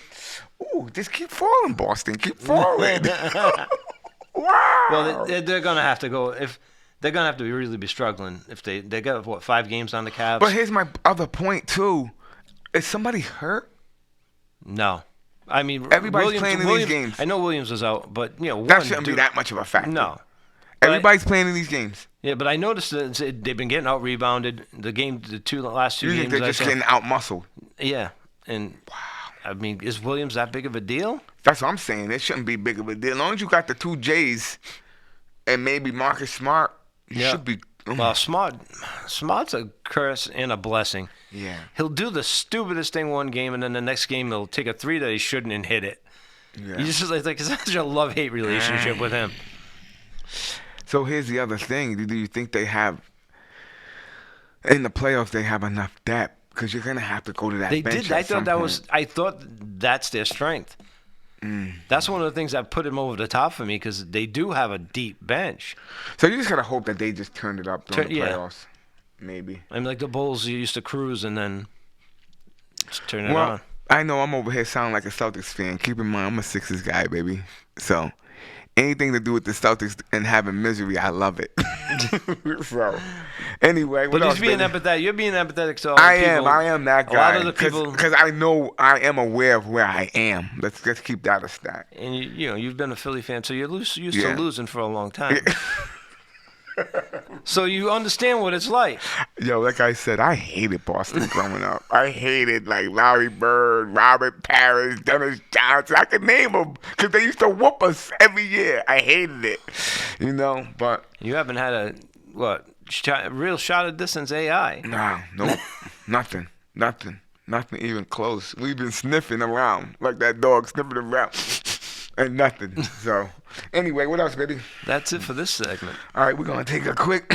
Ooh, just keep falling, Boston. Keep falling. Wow. Well, they're gonna have to go if they're gonna have to really be struggling if they got 5 games on the Cavs. But here's my other point too: is somebody hurt? No. I mean, everybody's playing in these games. I know Williams was out, but that shouldn't be that much of a factor. No. Everybody's playing in these games. Yeah, but I noticed that they've been getting out rebounded. The last 2 games. You think they're just getting out muscled? Yeah, and wow. I mean, is Williams that big of a deal? That's what I'm saying. It shouldn't be big of a deal. As long as you got the 2 J's and maybe Marcus Smart, you should be. Well, Smart's a curse and a blessing. Yeah. He'll do the stupidest thing one game, and then the next game he'll take a 3 that he shouldn't and hit it. Yeah. You just like it's such a love-hate relationship with him. So here's the other thing. Do you think they have, in the playoffs, they have enough depth? Because you're going to have to go to that bench. They did. I thought that's their strength. That's one of the things that put him over the top for me because they do have a deep bench. So you just gotta hope that they just turned it up during the Yeah. playoffs. Maybe. I mean, like the Bulls, you used to cruise and then just turn it Well, on. I know I'm over here sounding like a Celtics fan. Keep in mind, I'm a Sixers guy, baby. So anything to do with the Celtics and having misery, I love it. So anyway, what But else, he's being baby? empathetic. You're being empathetic to all the I people. am that guy. A lot of the people, Because I know I am aware of where I am. Let's keep that a stat. and you've been a Philly fan, so you're used Yeah. to losing for a long time. So you understand what it's like. Yo, like I said, I hated Boston growing up. I hated like Larry Bird, Robert Parrish, Dennis Johnson. I could name them because they used to whoop us every year. I hated it, But You haven't had a real shot at this since AI. nope, nothing even close. We've been sniffing around like that dog sniffing around, and nothing. So anyway, what else, baby? That's it for this segment. All right, we're gonna take a quick.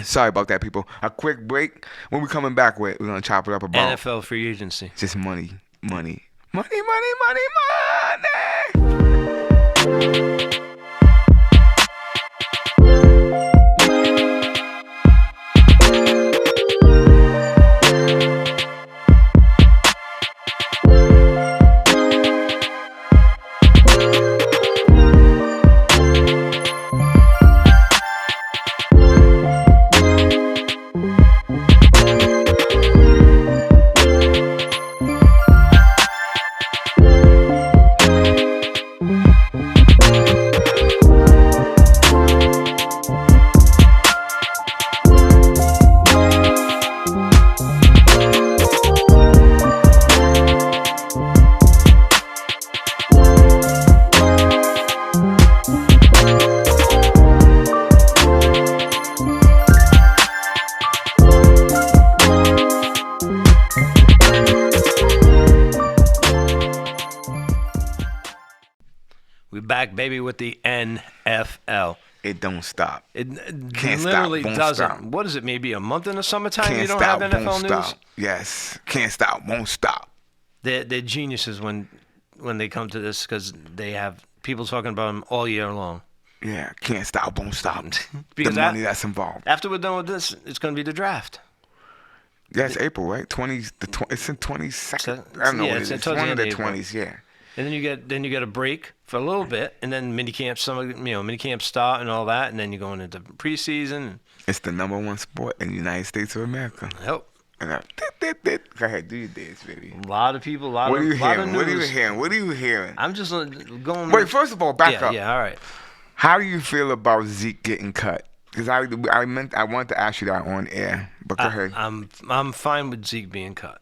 Sorry about that, people. A quick break. When we coming back with, we're gonna chop it up about NFL free agency. just money. We're back, baby, with the NFL. It don't stop. It Can't stop, literally won't doesn't. stop. What is it? Maybe a month in the summertime Can't you don't stop, have NFL won't news. stop. Yes, can't stop, won't stop. They're geniuses when they come to this because they have people talking about them all year long. Yeah, can't stop, won't stop. Because the money that's involved. After we're done with this, it's going to be the draft. That's April, right? It's in 22nd. I don't know yeah, what it's it is. towards One the of the end of April. 20s, yeah. And then you get a break for a little bit, and then mini camps start and all that, and then you're going into preseason. It's the number one sport in the United States of America. Yep. And go ahead, do your dance, baby. A lot of people, a lot What are you of hearing? news. What are you hearing? I'm just going. Wait, first of all, back up. Yeah, all right. How do you feel about Zeke getting cut? Because I wanted to ask you that on air, but go ahead. I'm fine with Zeke being cut.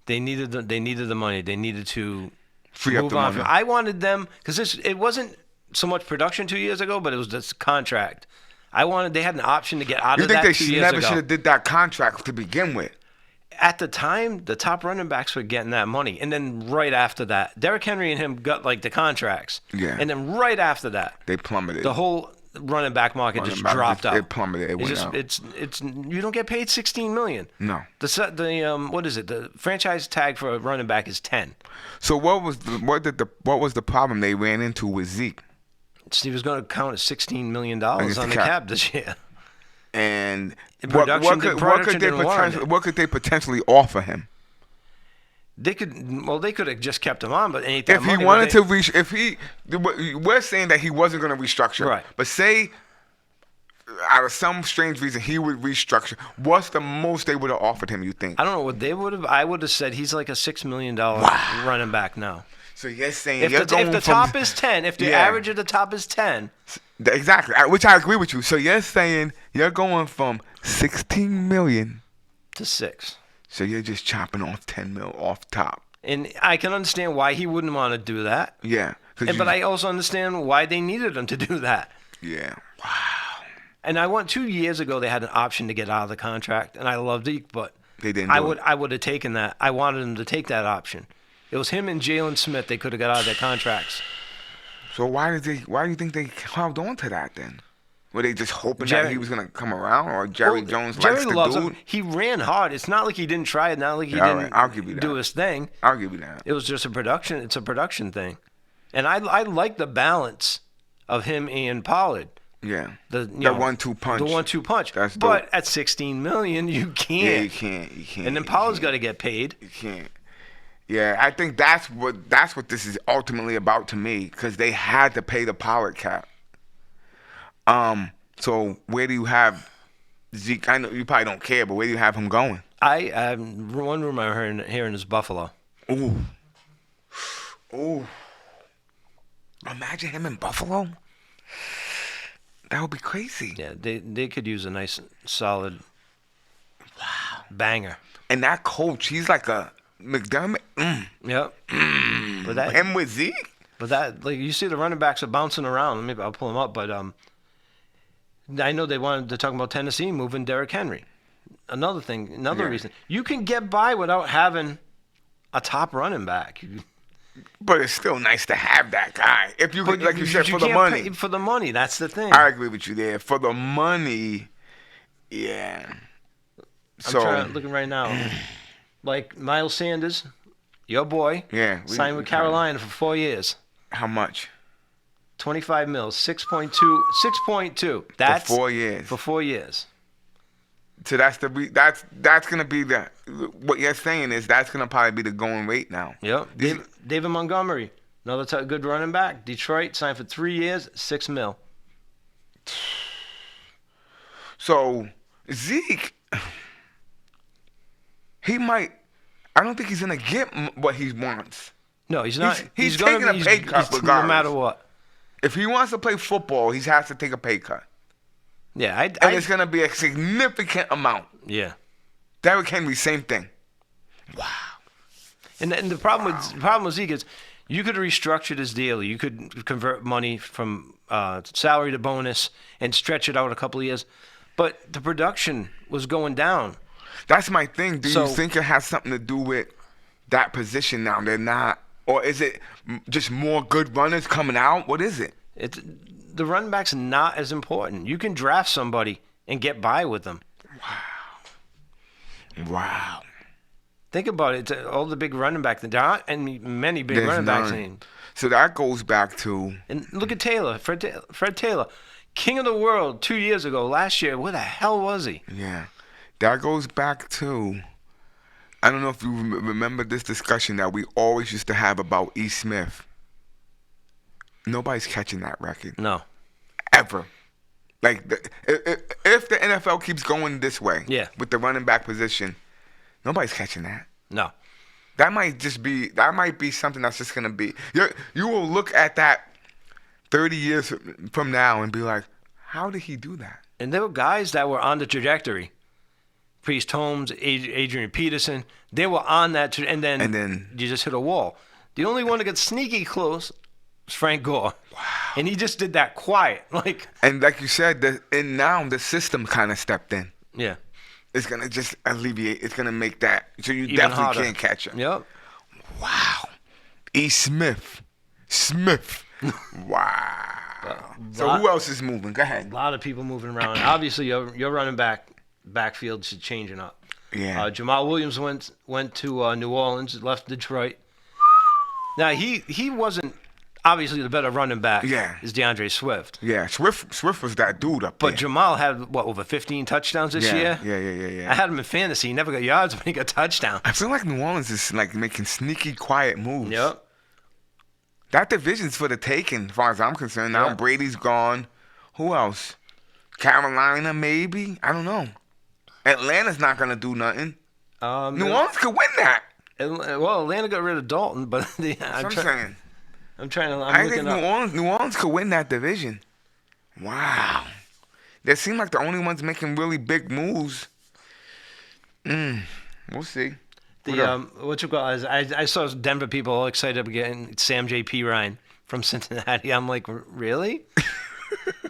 They needed the money. They needed to Free up move the on. money. I wanted them because it wasn't so much production 2 years ago, but it was this contract. They had an option to get out You of think that they 2 should years never ago. should have did that contract to begin with? At the time, the top running backs were getting that money, and then right after that, Derrick Henry and him got like the contracts. Yeah. And then right after that, They plummeted. the whole running back market just dropped out. It plummeted. It went out. It's you don't get paid $16 million. No. What is it? The franchise tag for a running back is 10. So what was the problem they ran into with Zeke? Steve was going to count at $16 million Against on the the cap. cap this year. And Production didn't warrant it. what could they potentially offer him? They could have just kept him on, but ain't that If he money, wanted to we're saying that he wasn't going to restructure. Right. But say out of some strange reason he would restructure. What's the most they would have offered him, you think? I don't know what they would have. I would have said he's like a $6 million running back now. So you're saying If the top is 10, if the Yeah. average of the top is 10, Exactly, which I agree with you. So you're saying you're going from 16 million. to 6. So you're just chopping off 10 mil off top. And I can understand why he wouldn't want to do that. Yeah. But I also understand why they needed him to do that. Yeah. And 2 years ago they had an option to get out of the contract, and I loved Zeke, but They didn't I do would it. I would have taken that. I wanted him to take that option. It was him and Jalen Smith. They could have got out of their contracts. So why do you think they held on to that then? Were they just hoping that Jerry- he was gonna come around, or Jerry Jones Jerry likes the loves dude? him. He ran hard. It's not like he didn't try it. Not like he Yeah, all didn't right. I'll give you that. do his thing. I'll give you that. It was just a production. It's a production thing. And I like the balance of him and Pollard. Yeah. The The 1-2 punch. The 1-2 punch. That's dope. But at $16 million, you can't. Yeah, you can't. You can't. And then you Pollard's can't. got to get paid. You can't. Yeah, I think that's what this is ultimately about to me, because they had to pay the Pollard cap. So where do you have Zeke? I know you probably don't care, but where do you have him going? One room I'm hearing is Buffalo. Ooh. Imagine him in Buffalo. That would be crazy. Yeah, they could use a nice, solid banger. And that coach, he's like a McDermott. Yep. But that Him with Zeke? But that, like, you see the running backs are bouncing around. Maybe I'll pull them up. But I know they're talking about Tennessee moving Derrick Henry. Another reason. You can get by without having a top running back. But it's still nice to have that guy. If you, like you said, for the can't money. pay for the money, that's the thing. I agree with you there. For the money, yeah. I'm looking right now. Like Miles Sanders, your boy, signed with Carolina for 4 years. How much? 25 mils, 6.2. That's for 4 years. For 4 years. So that's gonna be what you're saying is that's gonna probably be the going rate now. Yep. David Montgomery, another good running back. Detroit signed for 3 years, $6 million. So Zeke, he might. I don't think he's gonna get what he wants. No, he's not. He's taking a pay cut regardless. No matter what. If he wants to play football, he has to take a pay cut. Yeah, and it's gonna be a significant amount. Yeah. Derrick Henry, same thing. Wow. And the problem with Zeke is, you could restructure this deal. You could convert money from salary to bonus and stretch it out a couple of years, but the production was going down. That's my thing. Do you think it has something to do with that position now? They're not, or is it just more good runners coming out? What is it? The running back's not as important. You can draft somebody and get by with them. Wow. Think about it. All the big running backs. There aren't many big running backs. So that goes back to... And look at Taylor, Fred Taylor. King of the world 2 years ago. Last year, where the hell was he? Yeah. That goes back to... I don't know if you remember this discussion that we always used to have about E. Smith. Nobody's catching that record. No. Ever. Like, if the NFL keeps going this way with the running back position, nobody's catching that. No. That might be something that's just going to be. You will look at that 30 years from now and be like, how did he do that? And there were guys that were on the trajectory. Priest Holmes, Adrian Peterson, they were on that, and then you just hit a wall. The only one that got sneaky close was Frank Gore. Wow. And he just did that quiet. And like you said, and now the system kind of stepped in. Yeah. It's going to just alleviate. It's going to make that so you even definitely harder. can't catch him. Yep. Wow. E. Smith. Wow. So who else is moving? Go ahead. A lot of people moving around. Obviously, your running backfield should changing up. Yeah. Jamal Williams went to New Orleans, left Detroit. Now he wasn't obviously the better running back. Yeah. Is DeAndre Swift. Yeah. Swift was that dude up there. But Jamal had over 15 touchdowns this year. Yeah. I had him in fantasy. He never got yards, but he got touchdowns. I feel like New Orleans is like making sneaky, quiet moves. Yep. That division's for the taking, as far as I'm concerned. Now Brady's gone. Who else? Carolina, maybe? I don't know. Atlanta's not going to do nothing. New Orleans could win that. Well, Atlanta got rid of Dalton, but That's what I'm saying. I think New Orleans could win that division. Wow. They seem like the only ones making really big moves. We'll see. I saw Denver people all excited about getting Sam J.P. Ryan from Cincinnati. I'm like, really?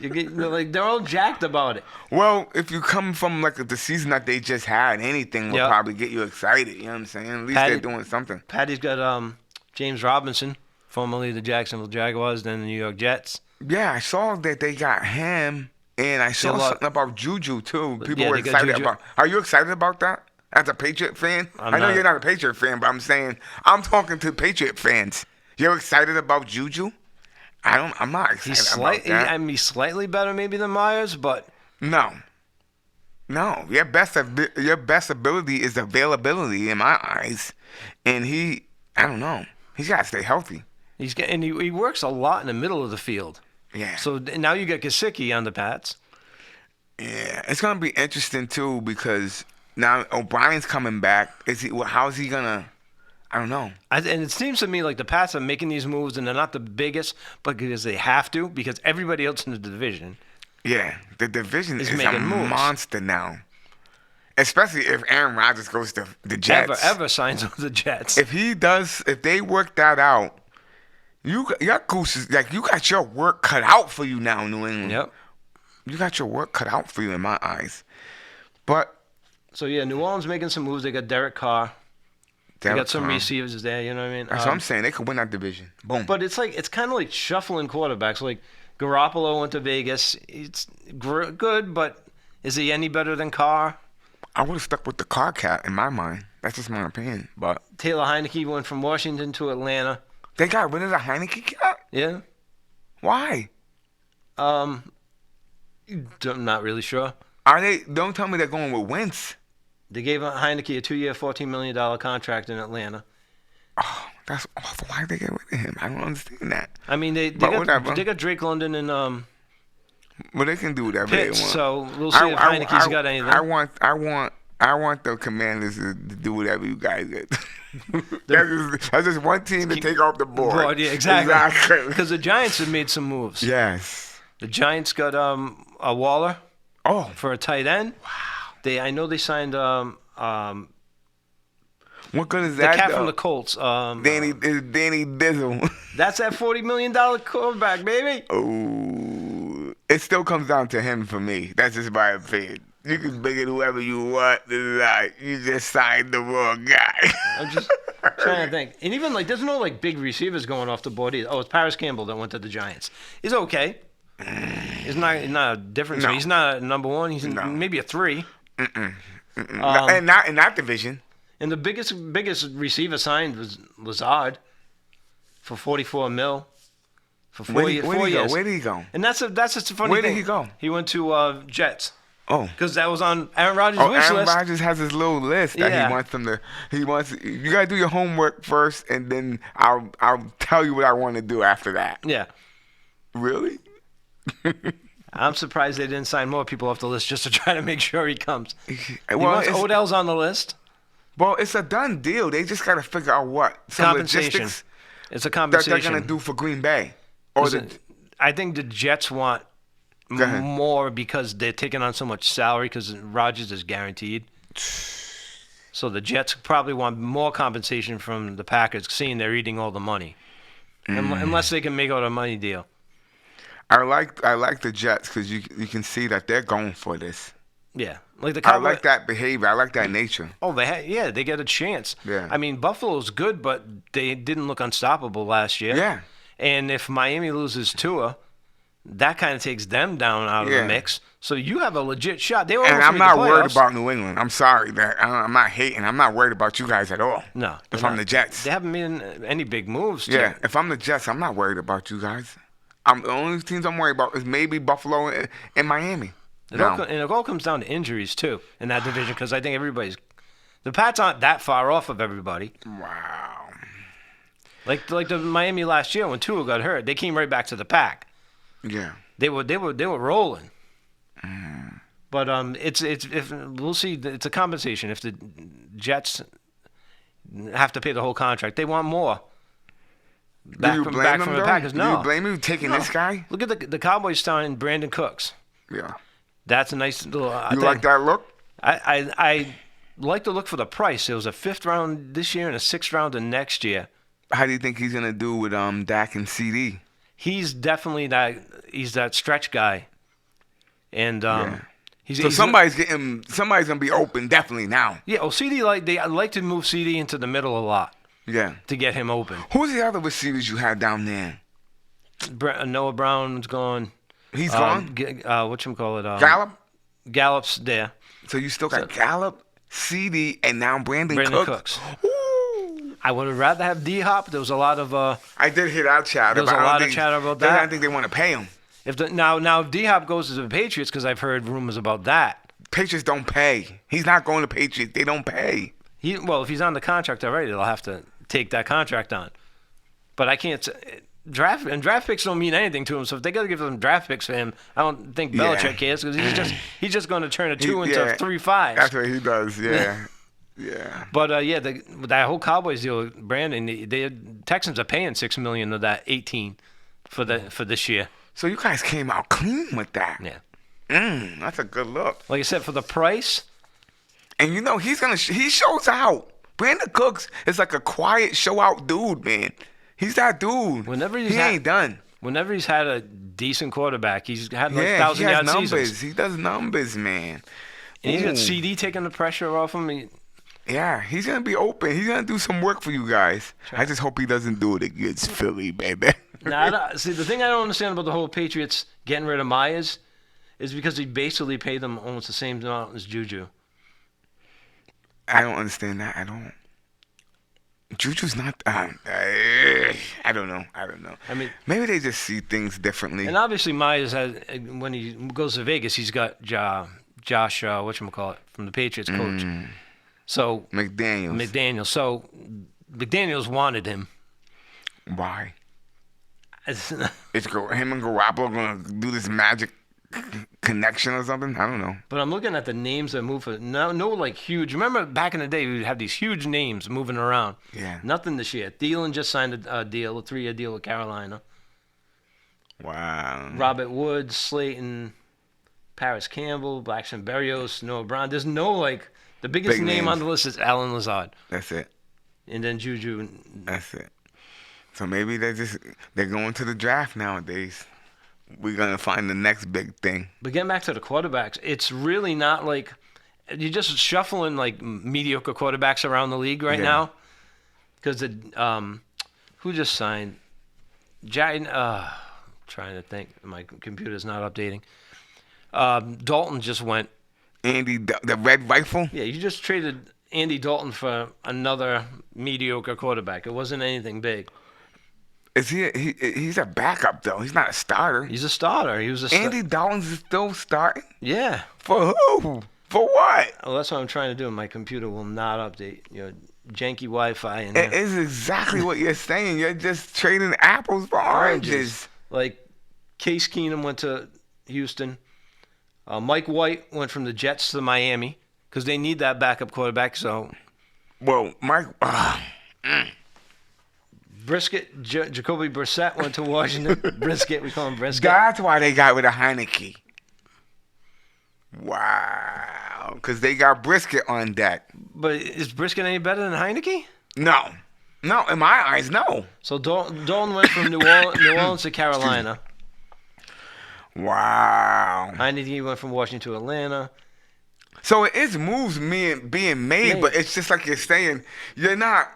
They're all jacked about it. Well, if you come from the season that they just had, anything will probably get you excited. You know what I'm saying? At least they're doing something. Patty's got James Robinson, formerly the Jacksonville Jaguars, then the New York Jets. Yeah, I saw that they got him, and I saw something about Juju too. People were excited about. Are you excited about that? As a Patriot fan? I know you're not a Patriot fan, but I'm saying I'm talking to Patriot fans. You're excited about Juju? I'm not excited about that. I mean, he's slightly better maybe than Myers, but No. No. Your best ability is availability in my eyes. And I don't know. He's got to stay healthy. he works a lot in the middle of the field. Yeah. So now you got Gesicki on the Pats. Yeah. It's going to be interesting, too, because now O'Brien's coming back. How's he going to... I don't know. And it seems to me like the Pats are making these moves, and they're not the biggest, but because they have to, because everybody else in the division. Yeah, the division is a making moves. monster now. Especially if Aaron Rodgers goes to the Jets. Ever signs with the Jets. If they work that out, your goose like you got your work cut out for you now, New England. Yep. You got your work cut out for you in my eyes. But so yeah, New Orleans making some moves. They got Derek Carr. They got some receivers there, you know what I mean? That's what I'm saying. They could win that division. Boom. But it's kind of like shuffling quarterbacks. Like Garoppolo went to Vegas. It's good, but is he any better than Carr? I would have stuck with the Carr cat in my mind. That's just my opinion. But Taylor Heineke went from Washington to Atlanta. They got rid of the Heineke cat? Yeah. Why? I'm not really sure. Don't tell me they're going with Wentz. They gave Heineke a 2-year, $14 million contract in Atlanta. Oh, that's awful. Why did they get rid of him? I don't understand that. I mean, they got Drake London and Well, they can do whatever Pitts, they want. so we'll see if Heineke's got anything. I want the Commanders to do whatever you guys get. That's just one team to take off the board. Yeah, exactly. Because the Giants have made some moves. Yes. The Giants got a Waller. Oh, for a tight end. Wow. I know they signed what good is that? The cat from the Colts. Danny Dizzle. That's that $40 million quarterback, baby. Oh, it still comes down to him for me. That's just my opinion. You can bring it whoever you want. You just signed the wrong guy. I'm just trying to think. And even there's no big receivers going off the board either. Oh, it's Paris Campbell that went to the Giants. He's okay. He's not a difference. No. He's not a number one. He's maybe a 3. And not in that division. And the biggest receiver signed was Lazard for $44 million for 4 years. Where did he go? And that's just a funny thing. Where did he go? He went to Jets. Oh, because that was on Aaron Rodgers' wish list. Aaron Rodgers has his little list that he wants them to. You gotta do your homework first, and then I'll tell you what I want to do after that. Yeah. Really? I'm surprised they didn't sign more people off the list just to try to make sure he comes. Odell's on the list. Well, it's a done deal. They just got to figure out some compensation. Logistics it's a compensation that they're going to do for Green Bay. I think the Jets want more because they're taking on so much salary because Rodgers is guaranteed. So the Jets probably want more compensation from the Packers, seeing they're eating all the money, unless they can make out a money deal. I like the Jets because you can see that they're going for this. Yeah, the I like that behavior. I like that nature. Oh, they get a chance. Yeah. I mean, Buffalo's good, but they didn't look unstoppable last year. Yeah. And if Miami loses Tua, that kind of takes them down out of the mix. So you have a legit shot. I'm not worried about New England. I'm sorry that I'm not hating. I'm not worried about you guys at all. No. If I'm the Jets, they haven't made any big moves. Yeah. If I'm the Jets, I'm not worried about you guys. The only teams I'm worried about is maybe Buffalo and Miami. And it all comes down to injuries, too, in that division, because I think the Pats aren't that far off of everybody. Wow. Like the Miami last year when Tua got hurt, they came right back to the pack. Yeah. They were rolling. But we'll see. It's a compensation. If the Jets have to pay the whole contract, they want more. Do you blame them, though? Packers. No. Do you blame him taking this guy? Look at the Cowboys signing Brandon Cooks. Yeah. That's a nice little. You like that look? I like the look for the price. It was a 5th round this year and a 6th round next year. How do you think he's gonna do with Dak and CD? He's definitely that stretch guy, and somebody's gonna be open definitely now. Yeah. Well, CD I like to move CD into the middle a lot. Yeah. To get him open. Who's the other receivers you had down there? Noah Brown's gone. He's gone? Whatchamacallit? Gallup? Gallup's there. So you still got Gallup, CD, and now Brandon Cooks. Ooh. I would have rather have D-Hop. There was a lot of I did hear that chatter. There was but a I don't lot of think- chatter about I that. don't think they want to pay him. Now if D-Hop goes to the Patriots, because I've heard rumors about that. Patriots don't pay. He's not going to Patriots. They don't pay. If he's on the contract already, they'll have to take that contract on. But I can't. Draft picks don't mean anything to him. So if they got to give them draft picks for him, I don't think Belichick cares because he's just going to turn a 2 into 3 5s. That's what he does. Yeah, yeah. But that whole Cowboys deal, Brandon, the Texans are paying $6 million of that 18 for this year. So you guys came out clean with that. Yeah. That's a good look. Like I said, for the price. And you know he shows out. Brandon Cooks is like a quiet show out dude, man. He's that dude. He ain't done. Whenever he's had a decent quarterback, he's had like 1,000-yard he has numbers. seasons. He does numbers, man. And he's got CD taking the pressure off him. Yeah, he's gonna be open. He's gonna do some work for you guys. I just hope he doesn't do it against Philly, baby. See, the thing I don't understand about the whole Patriots getting rid of Myers is because he basically paid them almost the same amount as Juju. I don't understand that. I don't. Juju's not. I don't know. I mean, maybe they just see things differently. And obviously, Myers has, when he goes to Vegas, he's got Josh, whatchamacallit, from the Patriots coach. So McDaniels. So McDaniels wanted him. Why? Is him and Garoppolo gonna do this magic connection or something? I don't know. But I'm looking at the names that move for no like huge. Remember back in the day, we'd have these huge names moving around. Yeah. Nothing this year. Thielen just signed a 3-year deal with Carolina. Wow. Robert Woods, Slayton, Paris Campbell, Blackson Berrios, Noah Brown. There's no like the biggest name on the list is Alan Lazard. That's it. And then Juju. That's it. So maybe they're going to the draft nowadays. We're going to find the next big thing. But getting back to the quarterbacks, it's really not like you're just shuffling like mediocre quarterbacks around the league right now. Because who just signed? Trying to think. My computer's not updating. Dalton just went. Andy, the red rifle? Yeah, you just traded Andy Dalton for another mediocre quarterback. It wasn't anything big. Is he's a backup though? He's not a starter. He's a starter. He was Andy Dalton's still starting? Yeah. For who? For what? Well, that's what I'm trying to do. My computer will not update. Janky Wi-Fi. It is exactly what you're saying. You're just trading apples for oranges. Like Case Keenum went to Houston. Mike White went from the Jets to Miami because they need that backup quarterback. So, well, Mike. Brisket, Jacoby Brissett went to Washington. Brisket, we call him Brisket. That's why they got rid of Heineke. Wow, because they got Brisket on deck. But is Brisket any better than Heineke? No, in my eyes, no. So Dalton went from New Orleans to Carolina. Wow. Heineke went from Washington to Atlanta. So it is moves being made, but it's just like you're saying, you're not.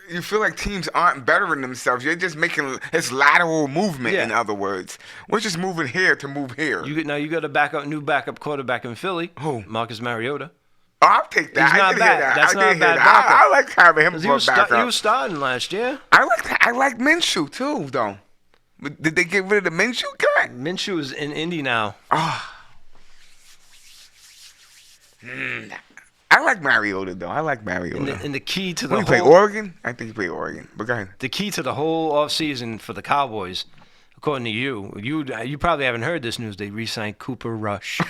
You feel like teams aren't bettering themselves. You're just making it's lateral movement. In other words, we're just moving here to move here. You got a new backup quarterback in Philly. Who? Marcus Mariota. Oh, I'll take that. He's not bad. That's not a bad backup. I like having him for a backup. He was starting last year. I like Minshew too, though. But did they get rid of the Minshew guy? Minshew is in Indy now. I like Mariota, though. And the key to the whole... He played Oregon? I think he played Oregon. But go ahead. The key to the whole offseason for the Cowboys, according to you probably haven't heard this news. They re-signed Cooper Rush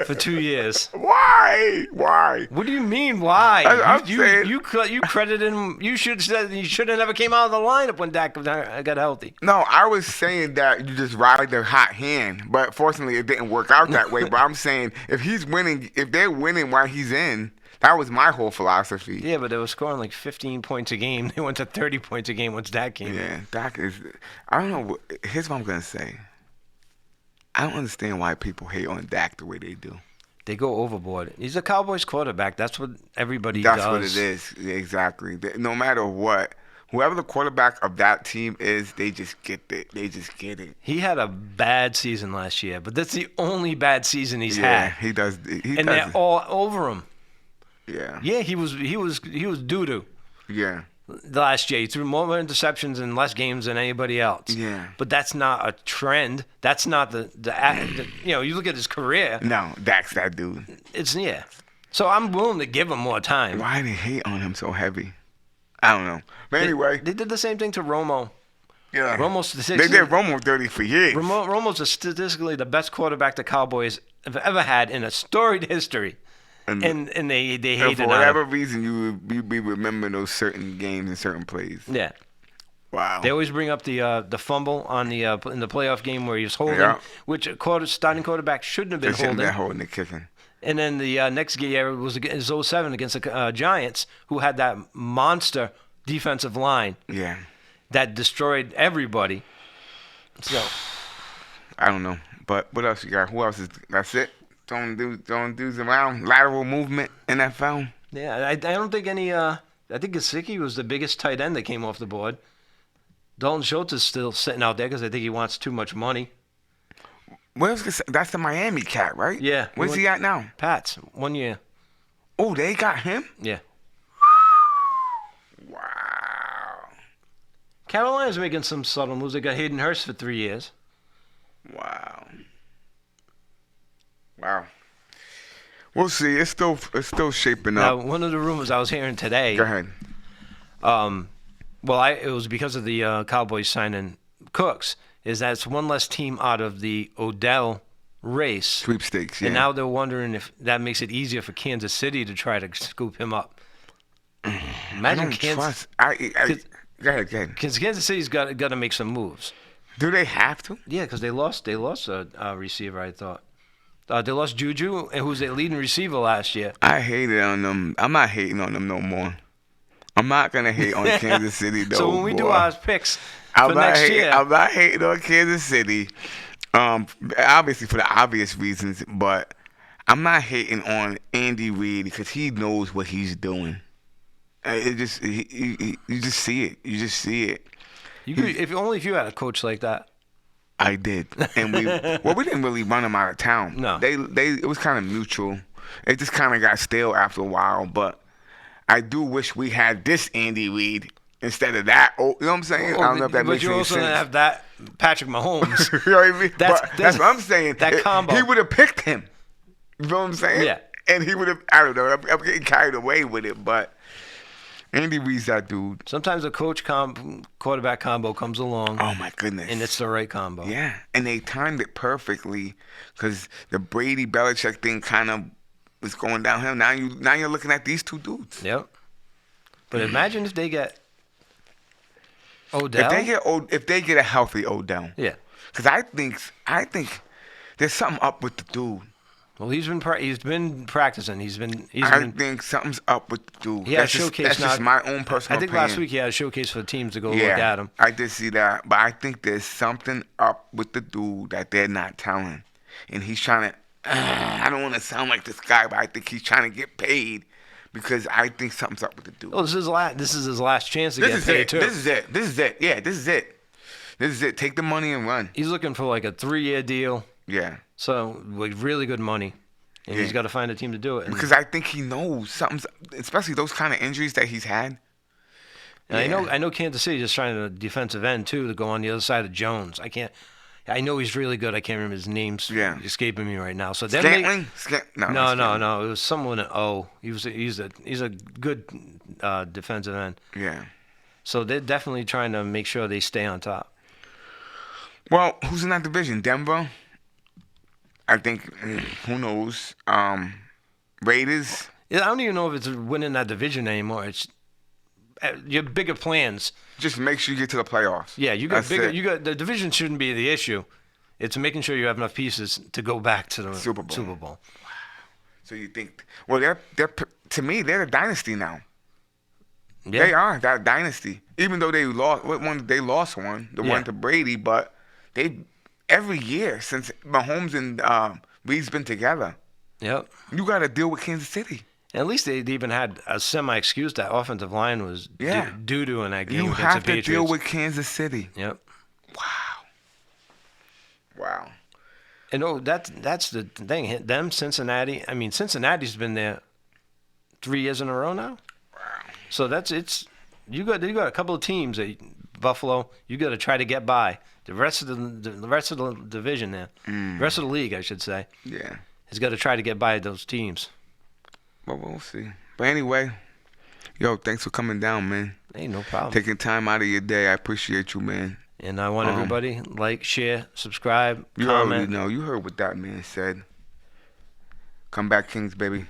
for 2 years. Why? What do you mean, why? I'm saying... You credited him. You should have never came out of the lineup when Dak got healthy. No, I was saying that you just ride the hot hand. But fortunately, it didn't work out that way. But I'm saying if they're winning while he's in, that was my whole philosophy. Yeah, but they were scoring like 15 points a game. They went to 30 points a game once Dak came in. Yeah, Dak is... I don't know. Here's what I'm going to say. I don't understand why people hate on Dak the way they do. They go overboard. He's a Cowboys quarterback. That's what everybody does. That's what it is. Exactly. No matter what, whoever the quarterback of that team is, they just get it. He had a bad season last year, but that's the only bad season he's had. Yeah, he does. They're all over him. Yeah. Yeah, he was doo-doo Yeah. the last year. He threw more interceptions in less games than anybody else. Yeah. But that's not a trend. That's not the you look at his career. No, Dak's that dude. It's So I'm willing to give him more time. Why they hate on him so heavy? I don't know. But anyway. They did the same thing to Romo. Yeah. Romo They did Romo dirty for years. Romo's statistically the best quarterback the Cowboys have ever had in a storied history. And they hated on him. For whatever reason, you be remembering those certain games and certain plays. Yeah. Wow. They always bring up the fumble on the in the playoff game where he was holding, which starting quarterback shouldn't have been holding. Shouldn't have been holding the kicking. And then the next year was 07 against the Giants, who had that monster defensive line. Yeah. That destroyed everybody. So I don't know, but what else you got? Who else is? That's it. Throwing dudes around. Lateral movement. NFL. Yeah, I don't think any. I think Gesicki was the biggest tight end that came off the board. Dalton Schultz is still sitting out there because I think he wants too much money. That's the Miami cat, right? Yeah. Where's he at now? Pats, 1 year. Oh, they got him? Yeah. Wow. Carolina's making some subtle moves. They got Hayden Hurst for 3 years. Wow. We'll see. It's still shaping Now, up. one of the rumors I was hearing today. Go ahead. It was because of the Cowboys signing Cooks. Is that it's one less team out of the Odell race. Sweepstakes, yeah. And now they're wondering if that makes it easier for Kansas City to try to scoop him up. Imagine Kansas. Go ahead. Because Kansas City's got to make some moves. Do they have to? Yeah, because they lost a receiver, I thought. They lost Juju, who's their leading receiver last year. I hated on them. I'm not hating on them no more. I'm not going to hate on Kansas City, though. So when we do our picks I'm next year. I'm not hating on Kansas City, obviously for the obvious reasons, but I'm not hating on Andy Reid because he knows what he's doing. You just see it. You just see it. If you had a coach like that. I did, and we didn't really run him out of town. No, it was kind of mutual. It just kind of got stale after a while, but I do wish we had this Andy Reid instead of that. Oh, you know what I'm saying? I don't know if that makes any sense. But you also have that Patrick Mahomes. You know what I mean? That's what I'm saying. That combo. He would have picked him. You know what I'm saying? Yeah. And he would have. I don't know. I'm getting carried away with it, but Andy Reid's that dude. Sometimes a quarterback combo comes along. Oh my goodness! And it's the right combo. Yeah, and they timed it perfectly because the Brady Belichick thing kind of was going downhill. Now you're looking at these two dudes. Yep. But imagine if they get Odell. If they get a healthy Odell. Yeah. Because I think there's something up with the dude. Well, he's been practicing. I think something's up with the dude. He had a showcase. That's just my own personal opinion. I think last week he had a showcase for the teams to go look at him. I did see that, but I think there's something up with the dude that they're not telling, and he's trying to. I don't want to sound like this guy, but I think he's trying to get paid because I think something's up with the dude. Oh, this is his last chance to get paid too. This is it. Yeah, this is it. Take the money and run. He's looking for like a 3-year deal. Yeah. So with really good money, and he's got to find a team to do it. Because I think he knows something's, especially those kind of injuries that he's had. And I know Kansas City is trying a defensive end too to go on the other side of Jones. I know he's really good. I can't remember his name's escaping me right now. So Scantling? No. It was someone at O. He's a good defensive end. Yeah. So they're definitely trying to make sure they stay on top. Well, who's in that division? Denver. I think, who knows? Raiders. I don't even know if it's winning that division anymore. It's your bigger plans. Just make sure you get to the playoffs. Yeah, you got bigger. You got the division shouldn't be the issue. It's making sure you have enough pieces to go back to the Super Bowl. Wow. So you think? Well, they're to me they're a dynasty now. Yeah. They are that dynasty. Even though they lost one one to Brady, but they every year since Mahomes and Reid's been together. Yep. You got to deal with Kansas City. At least they even had a semi-excuse. That offensive line was doo-doo in that game against the Patriots. You have to deal with Kansas City. Yep. Wow. And that's the thing. Them, Cincinnati. I mean, Cincinnati's been there 3 years in a row now. So you got a couple of teams that Buffalo. You got to try to get by the rest of the division there, the rest of the league, I should say. Yeah. Has got to try to get by those teams. Well, we'll see. But anyway, yo, thanks for coming down, man. Hey, no problem. Taking time out of your day, I appreciate you, man. And I want everybody like, share, subscribe, You comment. already know. You heard what that man said. Come back, Kings, baby.